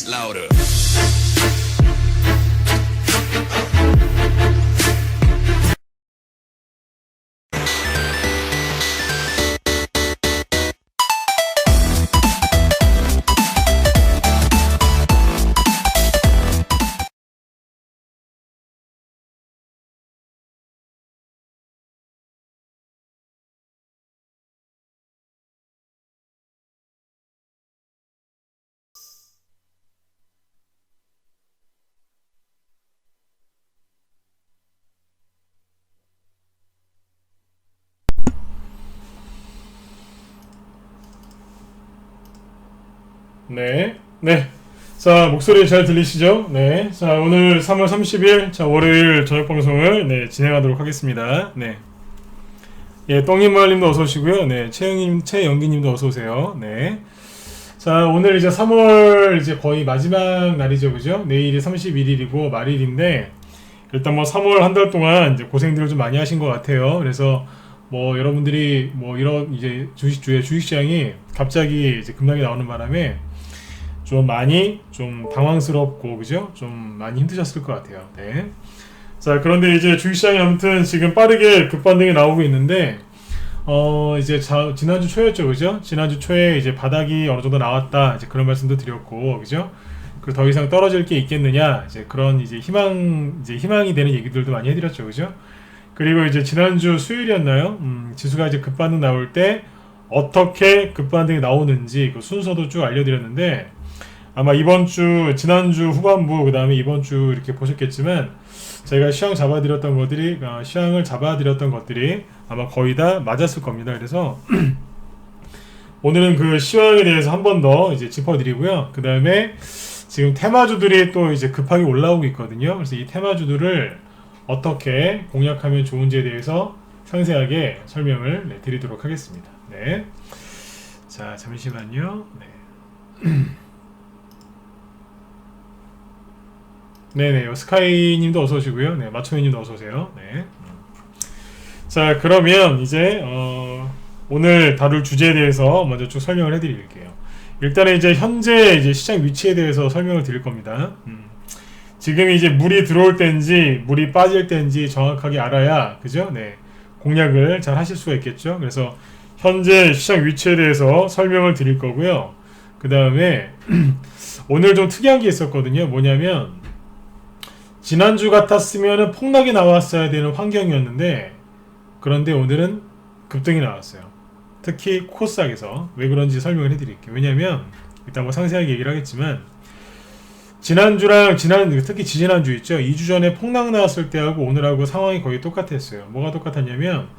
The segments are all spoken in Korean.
bass louder. 네, 네. 자, 목소리 잘 들리시죠? 네. 자, 오늘 3월 30일, 자, 월요일 저녁 방송을, 네, 진행하도록 하겠습니다. 네. 예, 똥님말님도 어서오시고요. 네, 최영기님도 어서오세요. 네. 자, 오늘 이제 3월 이제 거의 마지막 날이죠. 그죠? 내일이 31일이고 말일인데, 일단 뭐 3월 한 달 동안 이제 고생들을 좀 많이 하신 것 같아요. 그래서 뭐 여러분들이 뭐 이런 이제 주식시장이 갑자기 이제 급락이 나오는 바람에 좀 많이 좀 당황스럽고 그죠? 좀 많이 힘드셨을 것 같아요. 네. 자, 그런데 이제 주식시장이 아무튼 지금 빠르게 급반등이 나오고 있는데 이제 지난주 초였죠. 그죠? 지난주 초에 이제 바닥이 어느 정도 나왔다. 이제 그런 말씀도 드렸고 그죠? 그 더 이상 떨어질 게 있겠느냐? 이제 그런 이제 희망이 되는 얘기들도 많이 해드렸죠. 그죠? 그리고 이제 지난주 수요일이었나요? 지수가 이제 급반등 나올 때 어떻게 급반등이 나오는지 그 순서도 쭉 알려드렸는데 아마 지난주 후반부 그 다음에 이번 주 이렇게 보셨겠지만 제가 시황을 잡아드렸던 것들이 아마 거의 다 맞았을 겁니다. 그래서 오늘은 그 시황에 대해서 한 번 더 이제 짚어드리고요. 그 다음에 지금 테마주들이 또 이제 급하게 올라오고 있거든요. 그래서 이 테마주들을 어떻게 공략하면 좋은지에 대해서 상세하게 설명을 드리도록 하겠습니다. 네. 자, 잠시만요. 네. 네네, 스카이님도 어서 오시고요. 네, 마초이님도 어서 오세요. 네. 자, 그러면 이제 오늘 다룰 주제에 대해서 먼저 쭉 설명을 해드릴게요. 일단은 이제 현재 이제 시장 위치에 대해서 설명을 드릴 겁니다. 지금 이제 물이 들어올 때인지 물이 빠질 때인지 정확하게 알아야 그죠? 네, 공략을 잘 하실 수가 있겠죠. 그래서 현재 시장 위치에 대해서 설명을 드릴 거고요. 그 다음에 오늘 좀 특이한 게 있었거든요. 뭐냐면 지난주 같았으면 폭락이 나왔어야 되는 환경이었는데 그런데 오늘은 급등이 나왔어요. 특히 코스닥에서 왜 그런지 설명을 해드릴게요. 왜냐면 일단 뭐 상세하게 얘기를 하겠지만 지난주랑 특히 지지난주 있죠. 2주 전에 폭락 나왔을 때하고 오늘하고 상황이 거의 똑같았어요. 뭐가 똑같았냐면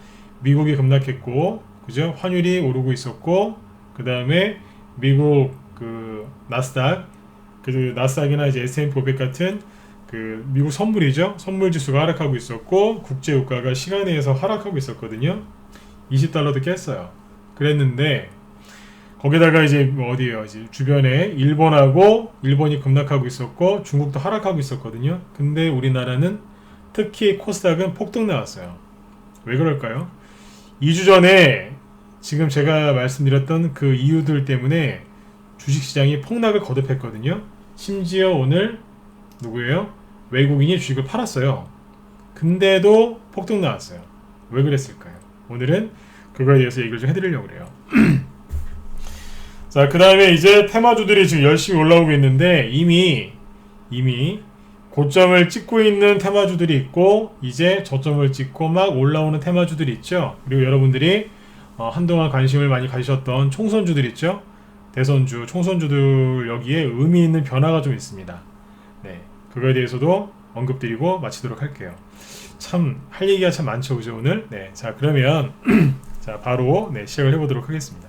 미국이 급락했고 그죠? 환율이 오르고 있었고 그 다음에 미국 그 나스닥 나스닥이나 이제 S&P 500 같은 그 미국 선물이죠. 선물 지수가 하락하고 있었고 국제 유가가 시간에 의해서 하락하고 있었거든요. 20달러도 깼어요. 그랬는데 거기다가 이제 어디에요? 이제 주변에 일본이 급락하고 있었고 중국도 하락하고 있었거든요. 근데 우리나라는 특히 코스닥은 폭등 나왔어요. 왜 그럴까요? 2주 전에 지금 제가 말씀드렸던 그 이유들 때문에 주식시장이 폭락을 거듭했거든요. 심지어 오늘 누구예요? 외국인이 주식을 팔았어요. 근데도 폭등 나왔어요. 왜 그랬을까요? 오늘은 그거에 대해서 얘기를 좀 해드리려고 그래요. 자, 그 다음에 이제 테마주들이 지금 열심히 올라오고 있는데 이미 고점을 찍고 있는 테마주들이 있고 이제 저점을 찍고 막 올라오는 테마주들이 있죠. 그리고 여러분들이 한동안 관심을 많이 가지셨던 총선주들 있죠. 대선주, 총선주들 여기에 의미 있는 변화가 좀 있습니다. 네, 그거에 대해서도 언급드리고 마치도록 할게요. 참 할 얘기가 참 많죠, 그죠 오늘? 네, 자 그러면 자 바로 시작을 해보도록 하겠습니다.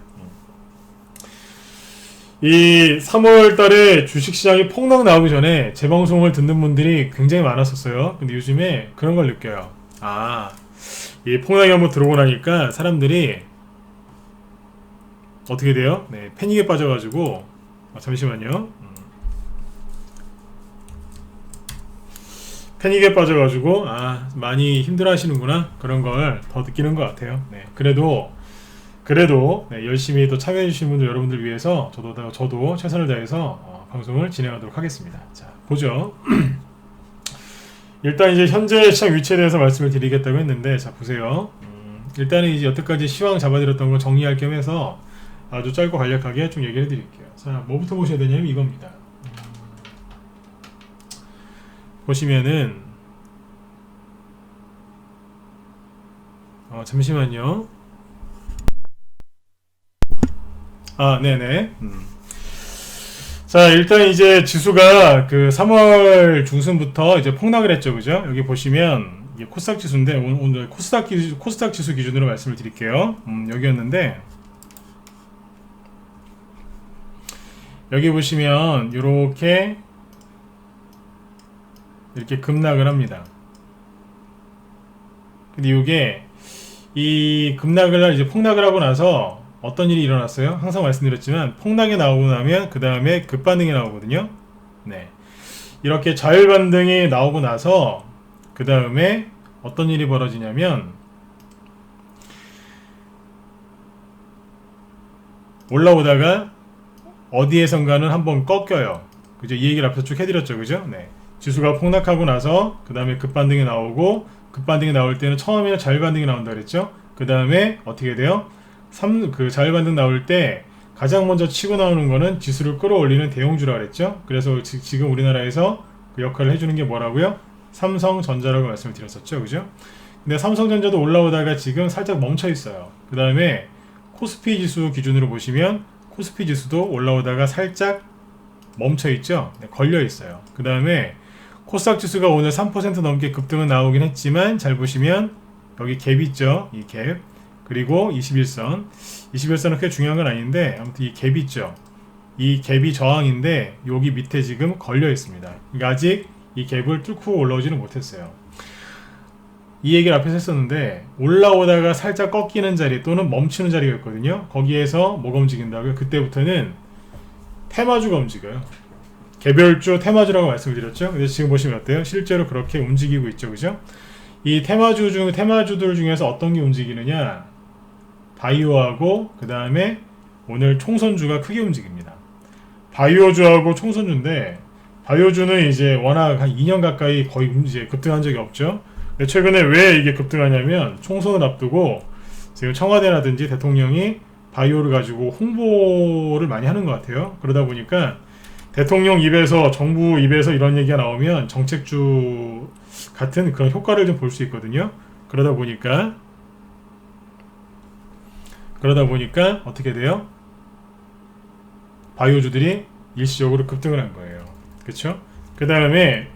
이 3월달에 주식시장이 폭락 나오기 전에 제 방송을 듣는 분들이 굉장히 많았었어요. 근데 요즘에 그런 걸 느껴요. 이 폭락이 한번 들어오고 나니까 사람들이 어떻게 돼요? 네, 패닉에 빠져가지고 잠시만요. 패닉에 빠져가지고 많이 힘들어하시는구나 그런 걸 더 느끼는 것 같아요. 네, 그래도 열심히 또 참여해주신 분들 여러분들 위해서 저도 최선을 다해서 방송을 진행하도록 하겠습니다. 자, 보죠. 일단 이제 현재 시장 위치에 대해서 말씀을 드리겠다고 했는데, 자 보세요. 일단은 이제 여태까지 시황 잡아드렸던 거 정리할 겸 해서 아주 짧고 간략하게 좀 얘기를 해드릴게요. 자, 뭐부터 보셔야 되냐면 이겁니다. 보시면은 잠시만요. 네네. 자, 일단 이제 지수가 그 3월 중순부터 이제 폭락을 했죠, 그죠? 여기 보시면 이게 코스닥 지수인데 오늘 코스닥 지수 기준으로 말씀을 드릴게요. 여기였는데 여기 보시면 이렇게 급락을 합니다. 근데 이게 이 이제 폭락을 하고 나서 어떤 일이 일어났어요? 항상 말씀드렸지만 폭락이 나오고 나면 그 다음에 급반등이 나오거든요. 네, 이렇게 자율반등이 나오고 나서 그 다음에 어떤 일이 벌어지냐면 올라오다가 어디에선가는 한번 꺾여요. 그죠? 이 얘기를 앞서 쭉 해드렸죠, 그죠? 네, 지수가 폭락하고 나서 그 다음에 급반등이 나오고, 급반등이 나올 때는 처음에는 자율반등이 나온다 그랬죠. 그 다음에 어떻게 돼요? 그 자율반등 나올 때 가장 먼저 치고 나오는 거는 지수를 끌어올리는 대형주라 그랬죠. 그래서 지금 우리나라에서 그 역할을 해주는 게 뭐라고요? 삼성전자라고 말씀을 드렸었죠, 그죠? 근데 삼성전자도 올라오다가 지금 살짝 멈춰 있어요. 그 다음에 코스피 지수 기준으로 보시면 코스피 지수도 올라오다가 살짝 멈춰 있죠. 네, 걸려 있어요. 그 다음에 코스닥 지수가 오늘 3% 넘게 급등은 나오긴 했지만 잘 보시면 여기 갭 있죠. 이 갭. 그리고 21선은 그렇게 중요한 건 아닌데 아무튼 이 갭 있죠. 이 갭이 저항인데 여기 밑에 지금 걸려 있습니다. 그러니까 아직 이 갭을 뚫고 올라오지는 못했어요. 이 얘기를 앞에서 했었는데 올라오다가 살짝 꺾이는 자리 또는 멈추는 자리가 있거든요. 거기에서 뭐가 움직인다고요? 그때부터는 테마주가 움직여요. 개별주 테마주라고 말씀을 드렸죠. 근데 지금 보시면 어때요? 실제로 그렇게 움직이고 있죠, 그죠? 이 테마주들 중에서 어떤 게 움직이느냐? 바이오하고 그 다음에 오늘 총선주가 크게 움직입니다. 바이오주하고 총선주인데 바이오주는 이제 워낙 한 2년 가까이 거의 이제 급등한 적이 없죠. 근데 최근에 왜 이게 급등하냐면 총선을 앞두고 지금 청와대라든지 대통령이 바이오를 가지고 홍보를 많이 하는 것 같아요. 그러다 보니까 대통령 입에서 정부 입에서 이런 얘기가 나오면 정책주 같은 그런 효과를 좀 볼 수 있거든요. 그러다 보니까 어떻게 돼요? 바이오주들이 일시적으로 급등을 한 거예요. 그쵸? 그 다음에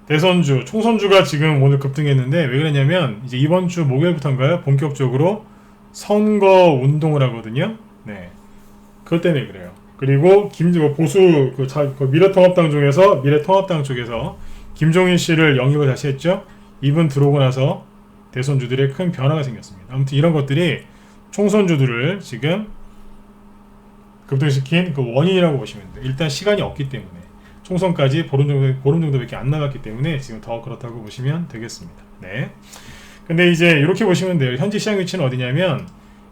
대선주, 총선주가 지금 오늘 급등했는데 왜 그러냐면 이제 이번 주 목요일부터인가요? 본격적으로 선거 운동을 하거든요. 네, 그것 때문에 그래요. 그리고 보수 미래통합당 쪽에서 김종인 씨를 영입을 다시 했죠. 이분 들어오고 나서 대선주들의 큰 변화가 생겼습니다. 아무튼 이런 것들이 총선주들을 지금 급등시킨 그 원인이라고 보시면 돼요. 일단 시간이 없기 때문에 총선까지 보름 정도밖에 안 나갔기 때문에 지금 더 그렇다고 보시면 되겠습니다. 네. 근데 이제 이렇게 보시면 돼요. 현재 시장 위치는 어디냐면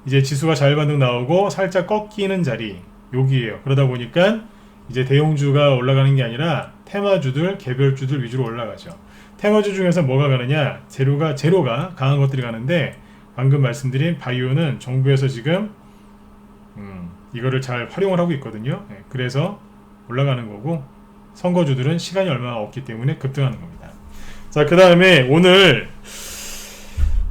이제 지수가 자율반등 나오고 살짝 꺾이는 자리 여기에요. 그러다 보니까 이제 대형주가 올라가는 게 아니라 테마주들, 개별주들 위주로 올라가죠. 테마주 중에서 뭐가 가느냐? 제로가 강한 것들이 가는데 방금 말씀드린 바이오는 정부에서 지금 이거를 잘 활용을 하고 있거든요. 네, 그래서 올라가는 거고 선거주들은 시간이 얼마 없기 때문에 급등하는 겁니다. 자, 그 다음에 오늘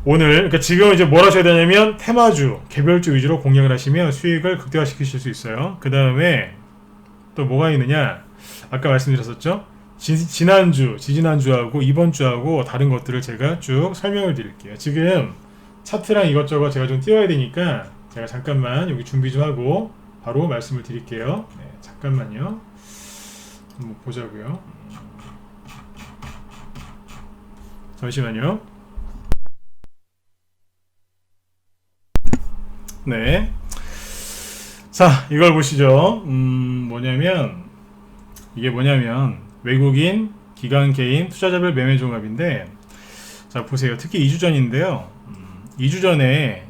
그러니까 지금 이제 뭘 하셔야 되냐면 테마주, 개별주 위주로 공략을 하시면 수익을 극대화시키실 수 있어요. 그 다음에 또 뭐가 있느냐? 아까 말씀드렸었죠? 지지난주하고 이번 주하고 다른 것들을 제가 쭉 설명을 드릴게요. 지금 차트랑 이것저것 제가 좀 띄워야 되니까 제가 잠깐만 여기 준비 좀 하고 바로 말씀을 드릴게요. 네, 잠깐만요. 한번 보자고요. 잠시만요. 네. 자, 이걸 보시죠. 이게 뭐냐면 외국인 기관 개인 투자자별 매매 종합인데 자 보세요. 특히 2주 전인데요. 2주 전에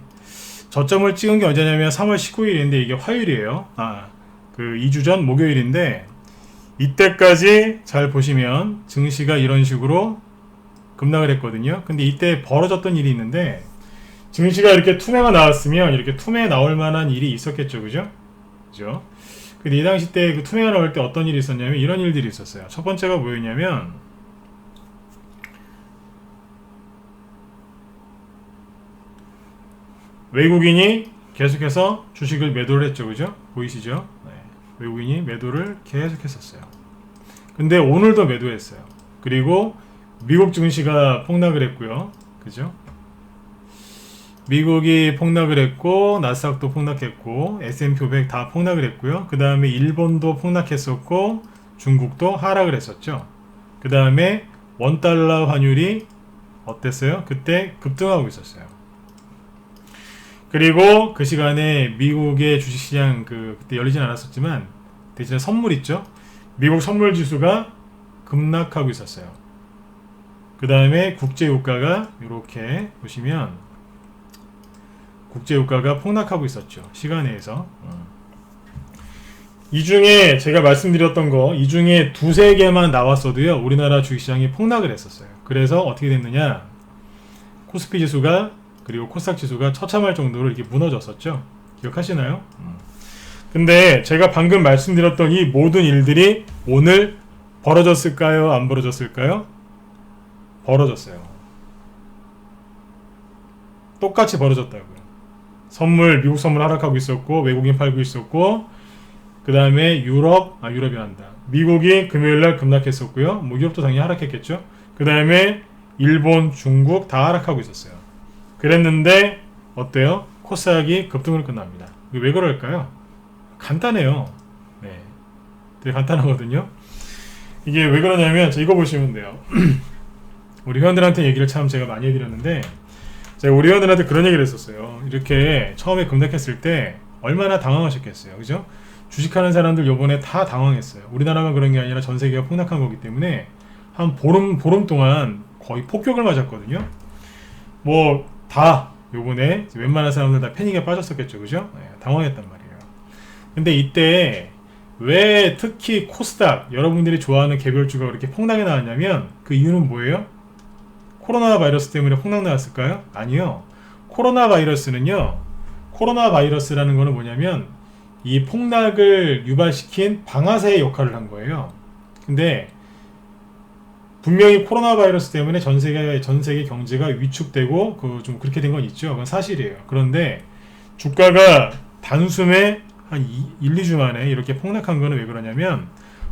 저점을 찍은 게 언제냐면 3월 19일인데 이게 화요일이에요. 그 2주 전 목요일인데 이때까지 잘 보시면 증시가 이런 식으로 급락을 했거든요. 근데 이때 벌어졌던 일이 있는데 증시가 이렇게 투매가 나왔으면 이렇게 투매 나올 만한 일이 있었겠죠. 그죠? 그죠? 근데 이 당시 때 그 투매가 나올 때 어떤 일이 있었냐면 이런 일들이 있었어요. 첫 번째가 뭐였냐면 외국인이 계속해서 주식을 매도를 했죠. 그죠? 보이시죠? 네. 외국인이 매도를 계속 했었어요. 근데 오늘도 매도했어요. 그리고 미국 증시가 폭락을 했고요. 그죠? 미국이 폭락을 했고 나스닥도 폭락했고 S&P 500 다 폭락을 했고요. 그 다음에 일본도 폭락했었고 중국도 하락을 했었죠. 그 다음에 원달러 환율이 어땠어요? 그때 급등하고 있었어요. 그리고 그 시간에 미국의 주식시장 그때 열리진 않았었지만 대신에 선물 있죠. 미국 선물 지수가 급락하고 있었어요. 그 다음에 국제유가가 이렇게 보시면 국제유가가 폭락하고 있었죠. 시간에서. 이 중에 제가 말씀드렸던 거 이 중에 두세 개만 나왔어도요. 우리나라 주식시장이 폭락을 했었어요. 그래서 어떻게 됐느냐. 코스피 지수가 그리고 코스닥 지수가 처참할 정도로 이렇게 무너졌었죠. 기억하시나요? 근데 제가 방금 말씀드렸던 이 모든 일들이 오늘 벌어졌을까요? 안 벌어졌을까요? 벌어졌어요. 똑같이 벌어졌다고요. 미국 선물 하락하고 있었고 외국인 팔고 있었고 그 다음에 유럽이 한다. 미국이 금요일날 급락했었고요. 뭐 유럽도 당연히 하락했겠죠. 그 다음에 일본, 중국 다 하락하고 있었어요. 그랬는데 어때요? 코스닥이 급등으로 끝납니다. 왜 그럴까요? 간단해요. 네, 되게 간단하거든요. 이게 왜 그러냐면 이거 보시면 돼요. 우리 회원들한테 얘기를 참 제가 많이 해드렸는데 제가 우리 회원들한테 그런 얘기를 했었어요. 이렇게 처음에 급락했을 때 얼마나 당황하셨겠어요. 그죠? 주식하는 사람들 요번에 다 당황했어요. 우리나라가 그런 게 아니라 전 세계가 폭락한 거기 때문에 한 보름 동안 거의 폭격을 맞았거든요. 뭐 다 요번에 웬만한 사람들 다 패닉에 빠졌었겠죠. 그죠? 네, 당황했단 말이에요. 근데 이때 왜 특히 코스닥 여러분들이 좋아하는 개별주가 그렇게 폭락이 나왔냐면 그 이유는 뭐예요? 코로나 바이러스 때문에 폭락 나왔을까요? 아니요. 코로나 바이러스라는 거는 뭐냐면 이 폭락을 유발시킨 방아쇠의 역할을 한 거예요. 근데 분명히 코로나 바이러스 때문에 전 세계 경제가 위축되고 좀 그렇게 된 건 있죠. 그건 사실이에요. 그런데 주가가 단숨에 한 2주 만에 이렇게 폭락한 거는 왜 그러냐면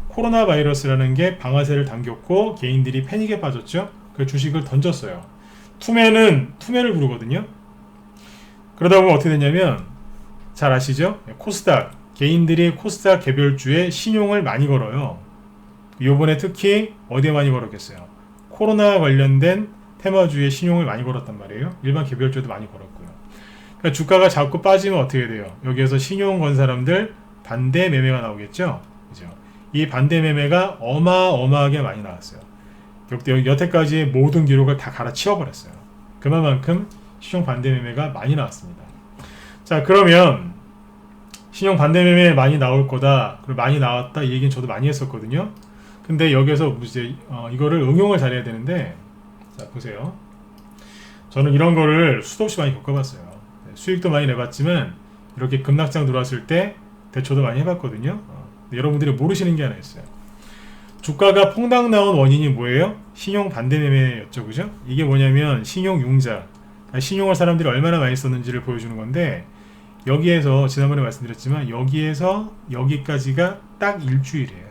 코로나 바이러스라는 게 방아쇠를 당겼고 개인들이 패닉에 빠졌죠. 그 주식을 던졌어요. 투매를 부르거든요. 그러다 보면 어떻게 됐냐면 잘 아시죠? 개인들이 코스닥 개별주에 신용을 많이 걸어요. 요번에 특히 어디에 많이 걸었겠어요? 코로나 관련된 테마주에 신용을 많이 걸었단 말이에요. 일반 개별주에도 많이 걸었고요. 그러니까 주가가 자꾸 빠지면 어떻게 돼요? 여기에서 신용 건 사람들 반대 매매가 나오겠죠? 그죠? 이 반대 매매가 어마어마하게 많이 나왔어요. 여태까지의 모든 기록을 다 갈아치워버렸어요. 그만큼 신용 반대 매매가 많이 나왔습니다. 자, 그러면 신용 반대 매매 많이 나올 거다, 그리고 많이 나왔다, 이 얘기는 저도 많이 했었거든요. 근데 여기서 이제 이거를 응용을 잘해야 되는데, 자 보세요. 저는 이런 거를 수도 없이 많이 겪어봤어요. 수익도 많이 내봤지만 이렇게 급락장 들어왔을 때 대처도 많이 해봤거든요. 여러분들이 모르시는 게 하나 있어요. 주가가 폭락 나온 원인이 뭐예요? 신용 반대 매매였죠, 그죠? 이게 뭐냐면 신용 융자, 신용을 사람들이 얼마나 많이 썼는지를 보여주는 건데, 여기에서 지난번에 말씀드렸지만 여기에서 여기까지가 딱 일주일이에요.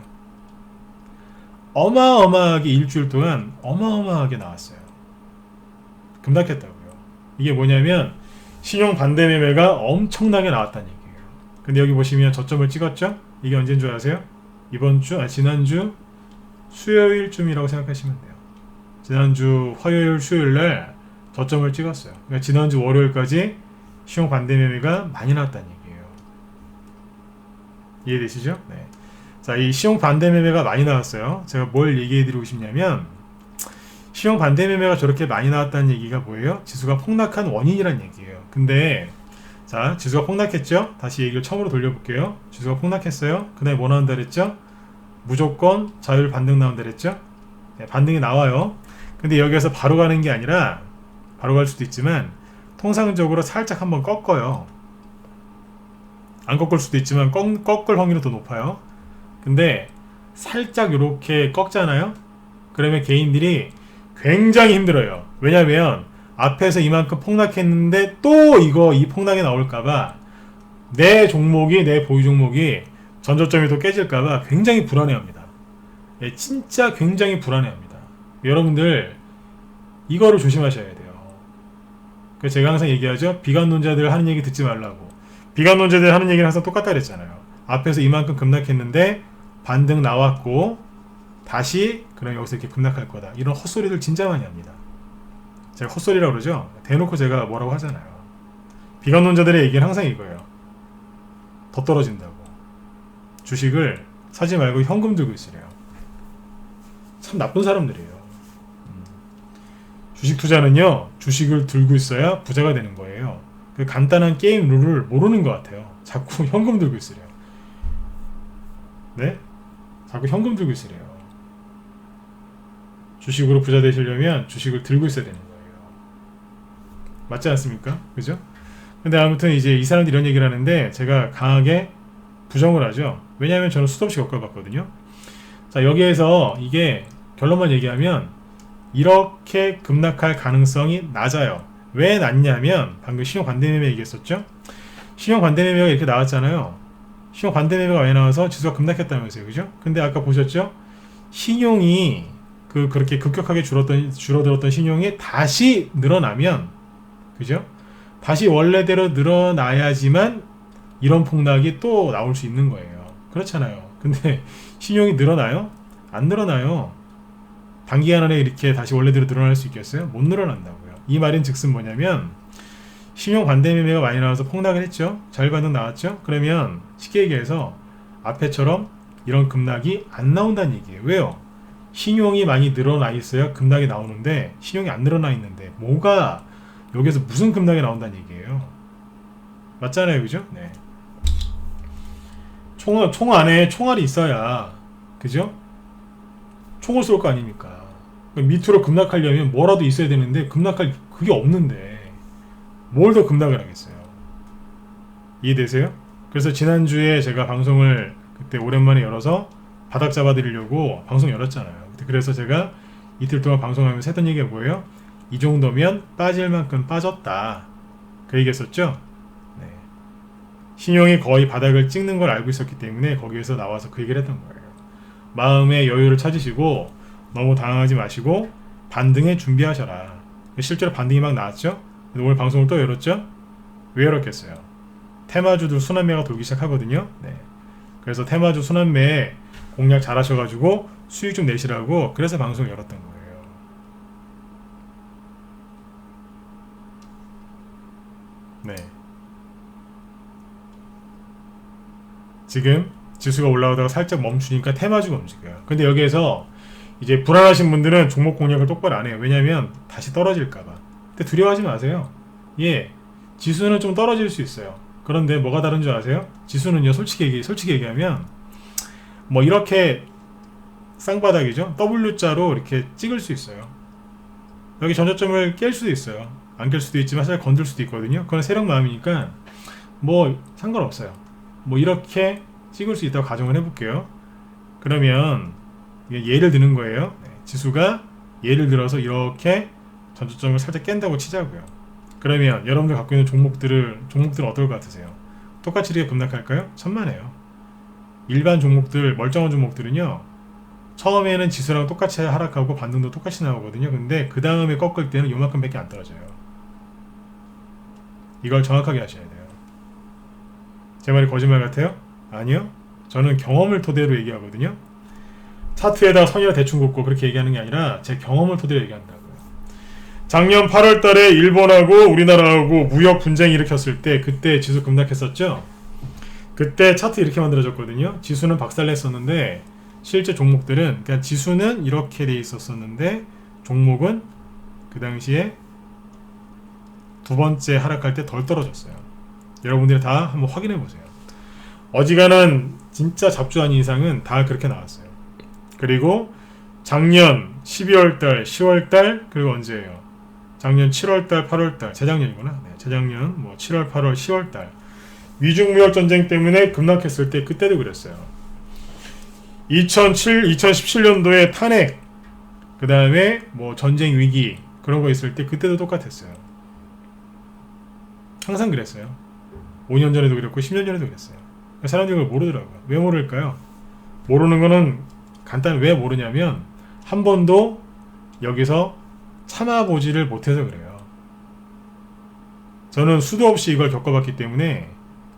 어마어마하게 일주일 동안 어마어마하게 나왔어요. 급락했다고요. 이게 뭐냐면 신용 반대 매매가 엄청나게 나왔다는 얘기예요. 근데 여기 보시면 저점을 찍었죠? 이게 언제인 줄 아세요? 지난주 수요일쯤이라고 생각하시면 돼요. 지난주 화요일 수요일날 저점을 찍었어요. 그러니까 지난주 월요일까지 신용 반대 매매가 많이 나왔다는 얘기예요. 이해되시죠? 네. 자, 이 신용 반대 매매가 많이 나왔어요. 제가 뭘 얘기해 드리고 싶냐면 신용 반대 매매가 저렇게 많이 나왔다는 얘기가 뭐예요? 지수가 폭락한 원인이란 얘기예요. 근데 자, 지수가 폭락했죠? 다시 얘기를 처음으로 돌려볼게요. 지수가 폭락했어요. 그 다음에 뭐 나온다 그랬죠? 무조건 자율 반등 나온다 그랬죠? 네, 반등이 나와요. 근데 여기에서 바로 가는 게 아니라, 바로 갈 수도 있지만 통상적으로 살짝 한번 꺾어요. 안 꺾을 수도 있지만 꺾을 확률이 더 높아요. 근데 살짝 이렇게 꺾잖아요. 그러면 개인들이 굉장히 힘들어요. 왜냐면 앞에서 이만큼 폭락했는데 또 이 폭락이 나올까봐, 내 종목이, 내 보유 종목이 전저점이 또 깨질까봐 굉장히 불안해합니다. 예, 진짜 굉장히 불안해합니다. 여러분들 이거를 조심하셔야 돼요. 그래서 제가 항상 얘기하죠. 비관론자들 하는 얘기 듣지 말라고. 비관론자들 하는 얘기는 항상 똑같다 그랬잖아요. 앞에서 이만큼 급락했는데 반등 나왔고 다시 그럼 여기서 이렇게 급락할 거다. 이런 헛소리들 진짜 많이 합니다. 제가 헛소리라고 그러죠. 대놓고 제가 뭐라고 하잖아요. 비관론자들의 얘기는 항상 이거예요. 더 떨어진다고. 주식을 사지 말고 현금 들고 있으래요. 참 나쁜 사람들이에요. 주식 투자는요, 주식을 들고 있어야 부자가 되는 거예요. 그 간단한 게임 룰을 모르는 것 같아요. 자꾸 현금 들고 있으래요. 네? 자꾸 현금 들고 있으래요. 주식으로 부자 되시려면 주식을 들고 있어야 되는 거예요. 맞지 않습니까? 그죠? 근데 아무튼 이제 이 사람들이 이런 얘기를 하는데 제가 강하게 부정을 하죠. 왜냐하면 저는 수도 없이 겪어봤거든요. 자, 여기에서 이게 결론만 얘기하면 이렇게 급락할 가능성이 낮아요. 왜 낮냐면 방금 신용 관대매매 얘기했었죠. 신용 관대매매가 이렇게 나왔잖아요. 신용 관대매매가 왜 나와서 지수가 급락했다면서요. 그죠? 근데 아까 보셨죠? 신용이 그렇게 급격하게 줄어들었던 신용이 다시 늘어나면, 그죠? 다시 원래대로 늘어나야지만 이런 폭락이 또 나올 수 있는 거예요. 그렇잖아요. 근데 신용이 늘어나요? 안 늘어나요. 단기간 안에 이렇게 다시 원래대로 늘어날 수 있겠어요? 못 늘어난다고요. 이 말인 즉슨 뭐냐면 신용 반대매매가 많이 나와서 폭락을 했죠. 자율반등 나왔죠. 그러면 쉽게 얘기해서 앞에처럼 이런 급락이 안 나온다는 얘기예요. 왜요? 신용이 많이 늘어나 있어야 급락이 나오는데 신용이 안 늘어나 있는데 뭐가 여기서 무슨 급락이 나온다는 얘기예요. 맞잖아요. 그죠? 네. 총 안에 총알이 있어야, 그죠? 총을 쏠 거 아닙니까? 밑으로 급락하려면 뭐라도 있어야 되는데 급락할 그게 없는데 뭘 더 급락을 하겠어요. 이해되세요? 그래서 지난주에 제가 방송을 그때 오랜만에 열어서 바닥 잡아드리려고 방송 열었잖아요. 그래서 제가 이틀 동안 방송하면서 했던 얘기가 뭐예요? 이 정도면 빠질 만큼 빠졌다. 그 얘기했었죠? 네. 신용이 거의 바닥을 찍는 걸 알고 있었기 때문에 거기에서 나와서 그 얘기를 했던 거예요. 마음의 여유를 찾으시고 너무 당황하지 마시고 반등에 준비하셔라. 실제로 반등이 막 나왔죠? 오늘 방송을 또 열었죠? 왜 열었겠어요? 테마주들 순환매가 돌기 시작하거든요. 네. 그래서 테마주 순환매에 공략 잘 하셔가지고 수익 좀 내시라고 그래서 방송을 열었던 거예요. 네. 지금 지수가 올라오다가 살짝 멈추니까 테마주가 움직여요. 근데 여기에서 이제 불안하신 분들은 종목 공략을 똑바로 안 해요. 왜냐면 다시 떨어질까봐. 근데 두려워하지 마세요. 예, 지수는 좀 떨어질 수 있어요. 그런데 뭐가 다른 줄 아세요? 지수는요, 솔직히 얘기하면 뭐 이렇게 쌍바닥이죠. W자로 이렇게 찍을 수 있어요. 여기 전저점을 깰 수도 있어요. 안 깰 수도 있지만 살짝 건들 수도 있거든요. 그건 세력 마음이니까 뭐 상관없어요. 뭐 이렇게 찍을 수 있다고 가정을 해볼게요. 그러면 예를 드는 거예요. 네, 지수가 예를 들어서 이렇게 전저점을 살짝 깬다고 치자고요. 그러면 여러분들 갖고 있는 종목들은 어떨 것 같으세요? 똑같이 이렇게 급락할까요? 천만에요. 일반 종목들, 멀쩡한 종목들은요, 처음에는 지수랑 똑같이 하락하고 반등도 똑같이 나오거든요. 근데 그 다음에 꺾을 때는 요만큼밖에 안 떨어져요. 이걸 정확하게 하셔야 돼요. 제 말이 거짓말 같아요? 아니요. 저는 경험을 토대로 얘기하거든요. 차트에다 선이라 대충 긋고 그렇게 얘기하는 게 아니라 제 경험을 토대로 얘기한다고요. 작년 8월 달에 일본하고 우리나라하고 무역 분쟁 일으켰을 때 그때 지수 급락했었죠? 그때 차트 이렇게 만들어졌거든요. 지수는 박살냈었는데 실제 종목들은 그냥 지수는 이렇게 돼 있었었는데 종목은 그 당시에 두 번째 하락할 때 덜 떨어졌어요. 여러분들이 다 한번 확인해 보세요. 어지간한 진짜 잡주 아닌 이상은 다 그렇게 나왔어요. 그리고 작년 12월달, 10월달, 그리고 언제예요? 작년 7월달, 8월달, 재작년이구나. 네, 재작년 뭐 7월, 8월, 10월달 미중무역 전쟁 때문에 급락했을 때 그때도 그랬어요. 2017년도에 탄핵, 그 다음에 뭐 전쟁 위기 그런 거 있을 때 그때도 똑같았어요. 항상 그랬어요. 5년 전에도 그랬고 10년 전에도 그랬어요. 사람들이 그걸 모르더라고요. 왜 모를까요? 모르는 거는 간단히 왜 모르냐면 한 번도 여기서 참아보지를 못해서 그래요. 저는 수도 없이 이걸 겪어봤기 때문에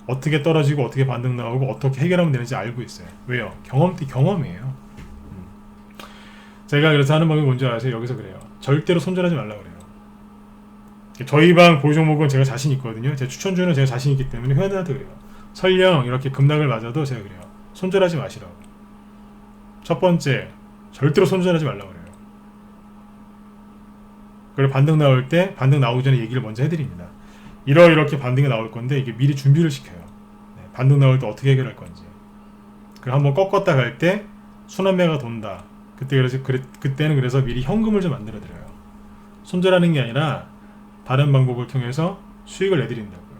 어떻게 떨어지고 어떻게 반등 나오고 어떻게 해결하면 되는지 알고 있어요. 왜요? 경험이에요. 제가 그래서 하는 방법이 뭔지 아세요? 여기서 그래요. 절대로 손절하지 말라고 그래요. 저희 방 보유 종목은 제가 자신 있거든요. 제 추천주는 제가 자신 있기 때문에 회원들한테 그래요. 설령 이렇게 급락을 맞아도 제가 그래요. 손절하지 마시라고. 첫 번째, 절대로 손절하지 말라고 그래요. 그리고 반등 나올 때 반등 나오기 전에 얘기를 먼저 해드립니다. 이렇게 반등이 나올 건데 이게 미리 준비를 시켜요. 네, 반등 나올 때 어떻게 해결할 건지. 그리고 한번 꺾었다 갈 때 순환매가 돈다. 그때는 그래서 미리 현금을 좀 만들어 드려요. 손절하는 게 아니라 다른 방법을 통해서 수익을 내드린다고요.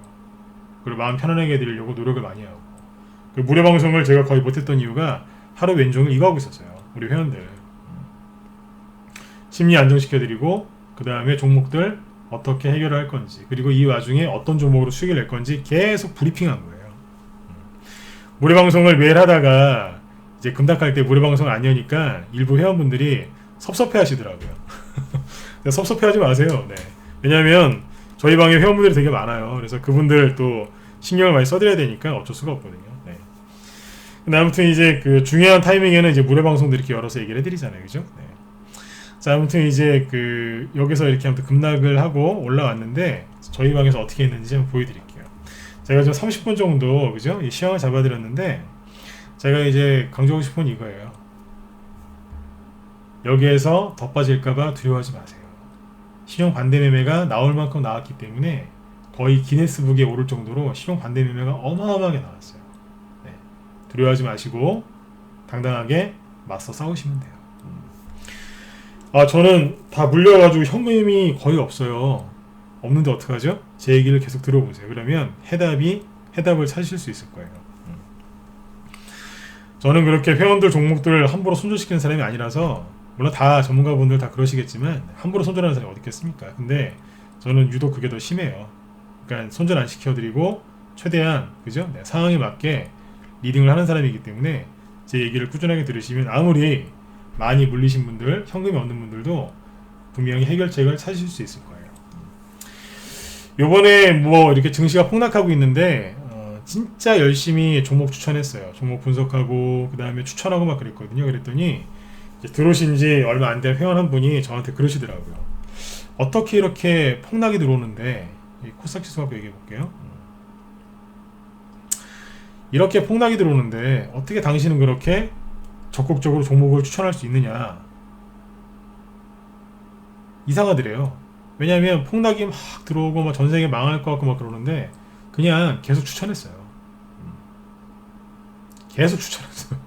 그리고 마음 편안하게 해드리려고 노력을 많이 하고. 그 무료 방송을 제가 거의 못했던 이유가 하루 왼종일 이거 하고 있었어요. 우리 회원들 심리 안정시켜드리고 그 다음에 종목들 어떻게 해결할 건지, 그리고 이 와중에 어떤 종목으로 수익을 낼 건지 계속 브리핑한 거예요. 무료 방송을 매일 하다가 이제 금닥할 때 무료 방송 안 여니까 일부 회원분들이 섭섭해 하시더라고요. 섭섭해 하지 마세요. 네. 왜냐면 저희 방에 회원분들이 되게 많아요. 그래서 그분들 또 신경을 많이 써드려야 되니까 어쩔 수가 없거든요. 네. 근데 아무튼 이제 그 중요한 타이밍에는 이제 무료 방송도 이렇게 열어서 얘기를 해드리잖아요. 그죠? 네. 자, 아무튼 이제 그 여기서 이렇게 아무튼 급락을 하고 올라왔는데 저희 방에서 어떻게 했는지 한번 보여드릴게요. 제가 좀 30분 정도 그죠? 이 시황을 잡아드렸는데 제가 이제 강조하고 싶은 건 이거예요. 여기에서 더 빠질까봐 두려워하지 마세요. 신용 반대 매매가 나올 만큼 나왔기 때문에 거의 기네스북에 오를 정도로 신용 반대 매매가 어마어마하게 나왔어요. 네. 두려워하지 마시고 당당하게 맞서 싸우시면 돼요. 저는 다 물려가지고 현금이 거의 없어요. 없는데 어떡하죠? 제 얘기를 계속 들어보세요. 그러면 해답을 찾으실 수 있을 거예요. 저는 그렇게 회원들 종목들 함부로 손절시키는 사람이 아니라서, 물론 다 전문가분들 다 그러시겠지만 함부로 손절하는 사람이 어디 있겠습니까? 근데 저는 유독 그게 더 심해요. 그러니까 손절 안 시켜드리고 최대한 그죠? 네, 상황에 맞게 리딩을 하는 사람이기 때문에 제 얘기를 꾸준하게 들으시면 아무리 많이 물리신 분들, 현금이 없는 분들도 분명히 해결책을 찾으실 수 있을 거예요. 요번에 뭐 이렇게 증시가 폭락하고 있는데 진짜 열심히 종목 추천했어요. 종목 분석하고 그 다음에 추천하고 막 그랬거든요. 그랬더니 이제 들어오신 지 얼마 안 된 회원 한 분이 저한테 그러시더라고요. 어떻게 이렇게 폭락이 들어오는데, 코스닥 지수 갖고 얘기해 볼게요. 이렇게 폭락이 들어오는데 어떻게 당신은 그렇게 적극적으로 종목을 추천할 수 있느냐. 이상하더래요. 왜냐하면 폭락이 막 들어오고 막 전 세계 망할 것 같고 막 그러는데 그냥 계속 추천했어요. 계속 추천했어요.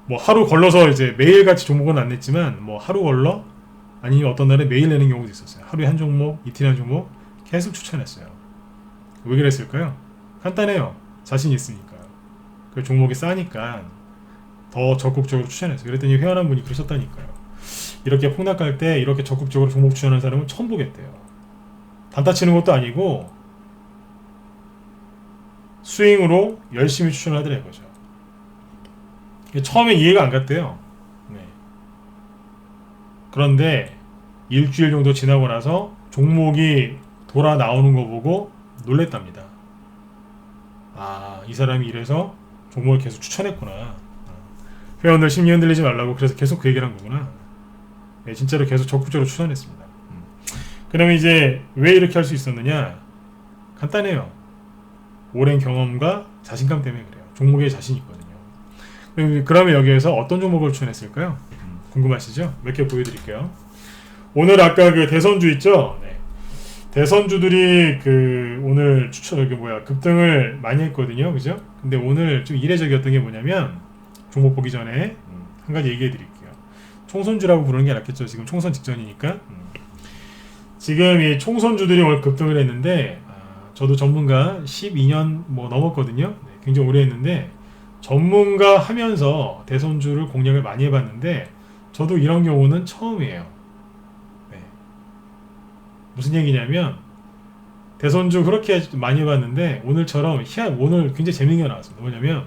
뭐 하루 걸러서 이제 매일같이 종목은 안 냈지만 뭐 하루 걸러 아니면 어떤 날에 매일 내는 경우도 있었어요. 하루에 한 종목, 이틀에 한 종목 계속 추천했어요. 왜 그랬을까요? 간단해요. 자신 있으니까요. 그 종목이 싸니까 더 적극적으로 추천했어요. 그랬더니 회원 한 분이 그러셨다니까요. 이렇게 폭락할 때 이렇게 적극적으로 종목 추천하는 사람은 처음 보겠대요. 단타 치는 것도 아니고 스윙으로 열심히 추천을 하더래 이거죠. 처음에 이해가 안 갔대요. 네. 그런데 일주일 정도 지나고 나서 종목이 돌아 나오는 거 보고 놀랬답니다. 이 사람이 이래서 종목을 계속 추천했구나. 회원들 심리 흔들리지 말라고 그래서 계속 그 얘기를 한 거구나. 네, 진짜로 계속 적극적으로 추천했습니다. 그러면 이제 왜 이렇게 할 수 있었느냐? 간단해요. 오랜 경험과 자신감 때문에 그래요. 종목에 자신이 있거든요. 그러면 여기에서 어떤 종목을 추천했을까요? 궁금하시죠? 몇 개 보여드릴게요. 오늘 아까 그 대선주 있죠? 네. 대선주들이 그 오늘 급등을 많이 했거든요, 그죠? 근데 오늘 좀 이례적이었던 게 뭐냐면 종목 보기 전에 한 가지 얘기해 드릴게요. 총선주라고 부르는 게 낫겠죠. 지금 총선 직전이니까. 지금 이 총선주들이 오늘 급등을 했는데 저도 전문가 12년 뭐 넘었거든요. 네, 굉장히 오래 했는데 전문가 하면서 대선주를 공략을 많이 해봤는데 저도 이런 경우는 처음이에요. 네. 무슨 얘기냐면 대선주 그렇게 많이 해봤는데 오늘처럼 오늘 굉장히 재밌는 게 나왔습니다. 뭐냐면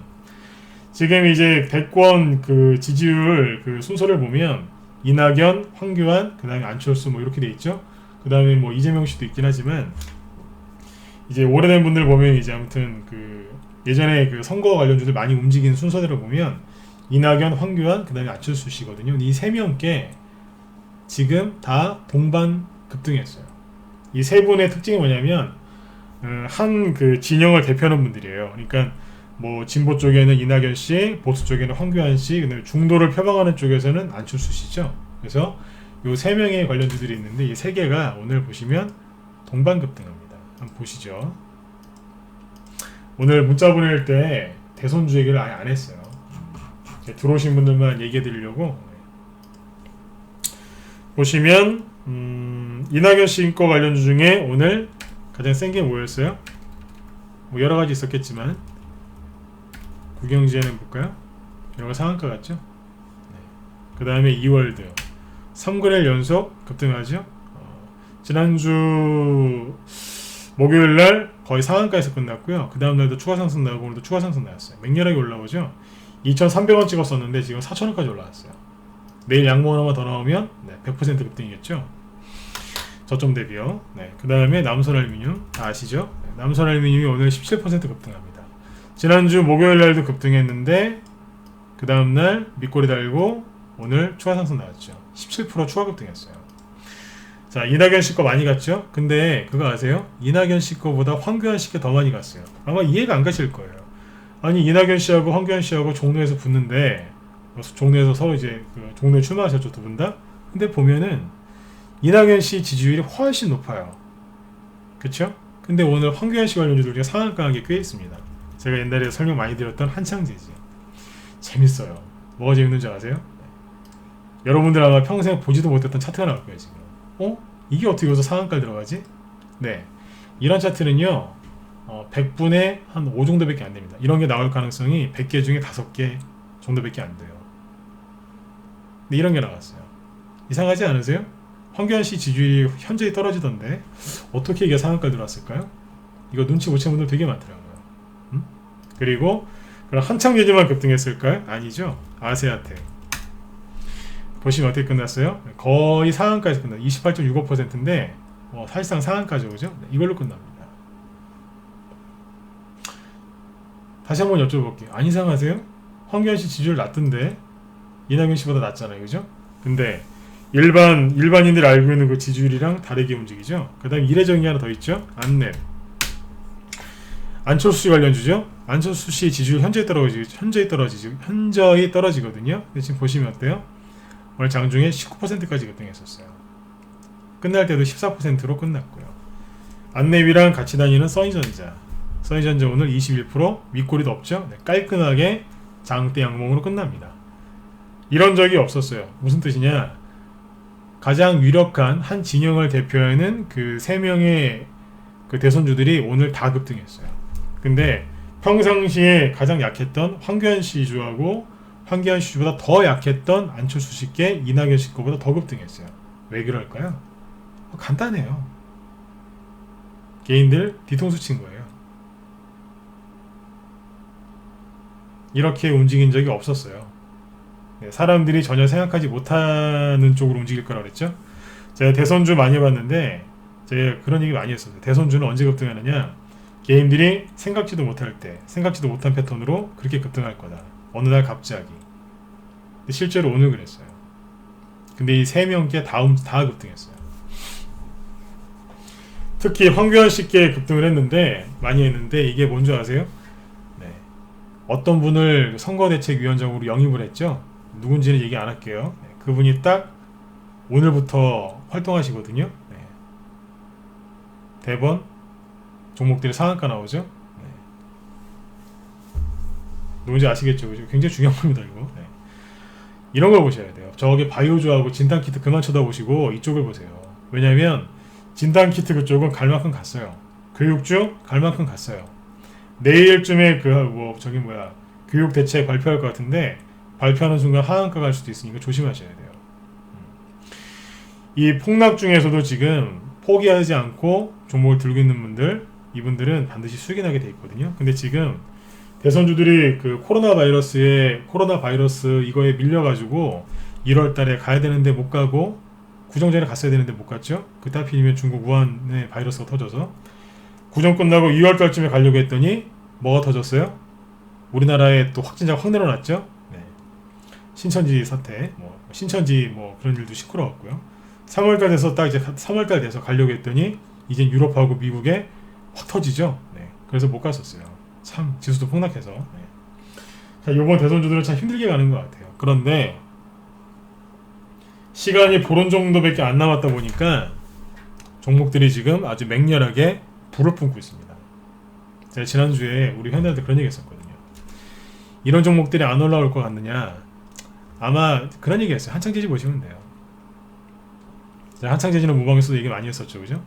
지금 이제 대권 그 지지율 그 순서를 보면 이낙연, 황교안, 그 다음에 안철수 뭐 이렇게 돼 있죠. 그 다음에 뭐 이재명 씨도 있긴 하지만 이제 오래된 분들 보면 이제 아무튼 그 예전에 그 선거 관련주들 많이 움직이는 순서대로 보면 이낙연, 황교안, 그 다음에 안철수 씨거든요. 이 세 명께 지금 다 동반 급등했어요. 이 세 분의 특징이 뭐냐면 한 그 진영을 대표하는 분들이에요. 그러니까 뭐 진보 쪽에는 이낙연 씨, 보수 쪽에는 황교안 씨, 그다음에 중도를 표방하는 쪽에서는 안철수 씨죠. 그래서 요 세 명의 관련주들이 있는데 이 세 개가 오늘 보시면 동반 급등합니다. 한번 보시죠. 오늘 문자 보낼 때 대선주 얘기를 아예 안 했어요. 들어오신 분들만 얘기해 드리려고. 보시면 이낙연 씨 거 관련주 중에 오늘 가장 센 게 뭐였어요? 뭐 여러 가지 있었겠지만 국영지에는 볼까요? 여러 상한가 같죠? 네. 그 다음에 이월드 3거래일 연속 급등하죠? 지난주 목요일날 거의 상한가에서 끝났고요. 그 다음날도 추가 상승 나오고 오늘도 추가 상승 나왔어요. 맹렬하게 올라오죠? 2,300원 찍었었는데 지금 4,000원까지 올라왔어요. 내일 양봉 하나만 더 나오면 100% 급등이겠죠? 저점 대비요. 네. 그 다음에 남선알루미늄 아시죠? 네. 남선알루미늄이 오늘 17% 급등합니다. 지난주 목요일날도 급등했는데 그 다음날 밑꼬리 달고 오늘 추가 상승 나왔죠. 17% 추가 급등했어요. 자, 이낙연 씨 거 많이 갔죠? 근데 그거 아세요? 이낙연 씨 거보다 황교안 씨 게 더 많이 갔어요. 아마 이해가 안 가실 거예요. 아니 이낙연 씨하고 황교안 씨하고 종로에서 붙는데 종로에서 서로 이제 그 종로에 출마하셨죠, 두 분 다. 근데 보면은 이낙연 씨 지지율이 훨씬 높아요. 그쵸? 근데 오늘 황교안 씨 관련주들이 상한가한 게 꽤 있습니다. 제가 옛날에 설명 많이 드렸던 한창제지. 재밌어요. 뭐가 재밌는지 아세요? 여러분들 아마 평생 보지도 못했던 차트가 나올 거예요, 지금. 이게 어떻게 여기서 상한가를 들어가지? 네. 이런 차트는요, 100분의 한 5 정도밖에 안 됩니다. 이런 게 나올 가능성이 100개 중에 5개 정도밖에 안 돼요. 근데 이런 게 나왔어요. 이상하지 않으세요? 황교안 씨 지지율이 현저히 떨어지던데 어떻게 이게 상한가를 들어왔을까요? 이거 눈치 못 채는 분들 되게 많더라고요. 그리고 그럼 한창 예지만 급등했을까요? 아니죠. 아세아텍 보시면 어떻게 끝났어요? 거의 상한가에서 끝났어요. 28.65%인데 사실상 상한가죠, 그죠? 이걸로 끝납니다. 다시 한번 여쭤볼게요. 안 이상하세요? 황교안 씨 지지율 낮던데 이낙연 씨보다 낮잖아요, 그죠? 근데 일반인들이 알고 있는 그 지지율이랑 다르게 움직이죠. 그 다음에 이례적인 게 하나 더 있죠. 안랩 안철수 씨 관련주죠. 안철수 씨 지지율 현저히 떨어지거든요. 근데 지금 보시면 어때요? 오늘 장중에 19%까지 급등했었어요. 끝날 때도 14%로 끝났고요. 안랩이랑 같이 다니는 써니전자 오늘 21% 윗꼬리도 없죠. 네, 깔끔하게 장대 양봉으로 끝납니다. 이런 적이 없었어요. 무슨 뜻이냐? 가장 유력한 한 진영을 대표하는 그 3명의 그 대선주들이 오늘 다 급등했어요. 근데 평상시에 가장 약했던 황교안 씨 주하고 황교안 씨보다 더 약했던 안철수 씨께 이낙연 씨 거보다 더 급등했어요. 왜 그럴까요? 간단해요. 개인들 뒤통수 친 거예요. 이렇게 움직인 적이 없었어요. 사람들이 전혀 생각하지 못하는 쪽으로 움직일 거라고 그랬죠. 제가 대선주 많이 해봤는데 제가 그런 얘기 많이 했어요. 대선주는 언제 급등하느냐? 개인들이 생각지도 못할 때, 생각지도 못한 패턴으로 그렇게 급등할 거다. 어느 날 갑자기. 근데 실제로 오늘 그랬어요. 근데 이 3명께 다 급등했어요. 특히 황교안 씨께 급등을 많이 했는데 이게 뭔지 아세요? 네. 어떤 분을 선거대책위원장으로 영입을 했죠. 누군지는 얘기 안 할게요. 네. 그분이 딱 오늘부터 활동하시거든요. 네. 대번 종목들이 상한가 나오죠. 네. 누군지 아시겠죠? 그죠? 굉장히 중요한 겁니다 이거. 네. 이런 걸 보셔야 돼요. 저기 바이오주하고 진단키트 그만 쳐다보시고 이쪽을 보세요. 왜냐면 진단키트 그쪽은 갈 만큼 갔어요. 교육주 갈 만큼 갔어요. 내일쯤에 교육 대책 발표할 것 같은데 발표하는 순간 하한가 갈 수도 있으니까 조심하셔야 돼요. 이 폭락 중에서도 지금 포기하지 않고 종목을 들고 있는 분들, 이분들은 반드시 수익이 나게 돼 있거든요. 근데 지금 대선주들이 그 코로나 바이러스 이거에 밀려가지고 1월 달에 가야 되는데 못 가고 구정 전에 갔어야 되는데 못 갔죠. 그때 하필이면 중국 우한에 바이러스가 터져서 구정 끝나고 2월 달쯤에 가려고 했더니 뭐가 터졌어요? 우리나라에 또 확진자가 확 늘어났죠. 네. 신천지 사태, 신천지 그런 일도 시끄러웠고요. 3월달 돼서 딱 이제 3월달 돼서 가려고 했더니 이제 유럽하고 미국에 확 터지죠. 네. 그래서 못 갔었어요. 참 지수도 폭락해서. 네. 자, 이번 대선주들은 참 힘들게 가는 것 같아요. 그런데 시간이 보름 정도밖에 안 남았다 보니까 종목들이 지금 아주 맹렬하게 불을 뿜고 있습니다. 제가 지난주에 우리 회원들한테 그런 얘기 했었거든요. 이런 종목들이 안 올라올 것 같느냐. 아마 그런 얘기 했어요. 한창재지 보시면 돼요. 한창재지는 무방에서도 얘기 많이 했었죠. 그죠?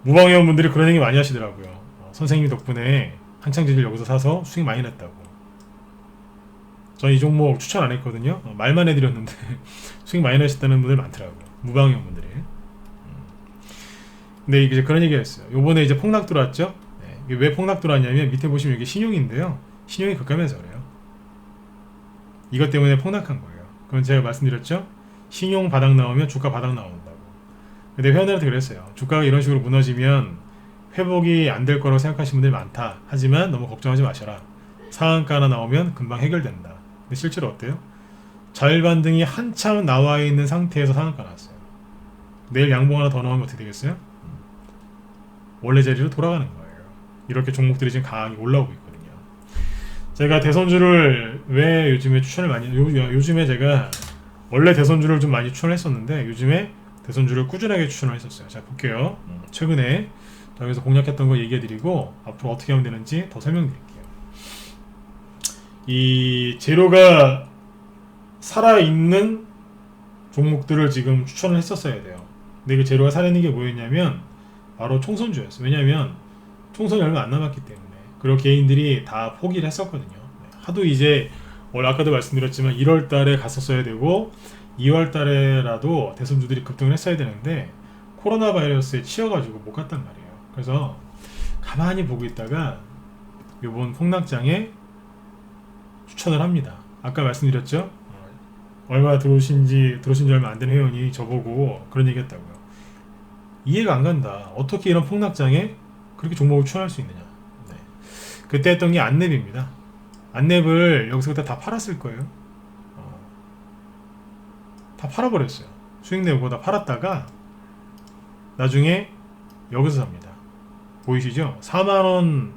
무방회원분들이 그런 얘기 많이 하시더라고요. 선생님 덕분에 한창재지를 여기서 사서 수익 많이 냈다고. 전 이 종목 추천 안 했거든요. 말만 해드렸는데 수익 많이 내셨다는 분들 많더라고요. 무방회원분들이. 근데 이제 그런 얘기 했어요. 요번에 이제 폭락 들어왔죠? 네. 이게 왜 폭락 들어왔냐면 밑에 보시면 이게 신용인데요. 신용이 급감해서 그래요. 이것 때문에 폭락한 거예요. 그건 제가 말씀드렸죠? 신용 바닥 나오면 주가 바닥 나온다고. 근데 회원들한테 그랬어요. 주가가 이런 식으로 무너지면 회복이 안 될 거라고 생각하시는 분들이 많다. 하지만 너무 걱정하지 마셔라. 상한가 하나 나오면 금방 해결된다. 근데 실제로 어때요? 자율반등이 한참 나와 있는 상태에서 상한가 나왔어요. 내일 양봉 하나 더 나오면 어떻게 되겠어요? 원래 자리로 돌아가는 거예요. 이렇게 종목들이 지금 강하게 올라오고 있거든요. 제가 대선주를 왜 요즘에 추천을 많이 요즘에 제가 원래 대선주를 좀 많이 추천을 했었는데 요즘에 대선주를 꾸준하게 추천을 했었어요. 자, 볼게요. 최근에 여기서 공략했던 거 얘기해드리고 앞으로 어떻게 하면 되는지 더 설명드릴게요. 이 재료가 살아있는 종목들을 지금 추천을 했었어야 돼요. 근데 그 재료가 살아있는 게 뭐였냐면 바로 총선주였어요. 왜냐면 총선이 얼마 안 남았기 때문에. 그리고 개인들이 다 포기를 했었거든요. 하도 이제 원래 아까도 말씀드렸지만 1월 달에 갔었어야 되고 2월 달에라도 대선주들이 급등을 했어야 되는데 코로나 바이러스에 치여가지고 못 갔단 말이에요. 그래서 가만히 보고 있다가 요번 폭락장에 추천을 합니다. 아까 말씀드렸죠? 얼마 들어오신 지 얼마 안 된 회원이 저보고 그런 얘기 했다고요. 이해가 안 간다. 어떻게 이런 폭락장에 그렇게 종목을 추천할 수 있느냐. 네. 그때 했던 게 안랩입니다. 안랩을 여기서 그때 다 팔았을 거예요. 다 팔아버렸어요. 수익 내고 다 팔았다가 나중에 여기서 삽니다. 보이시죠? 4만원대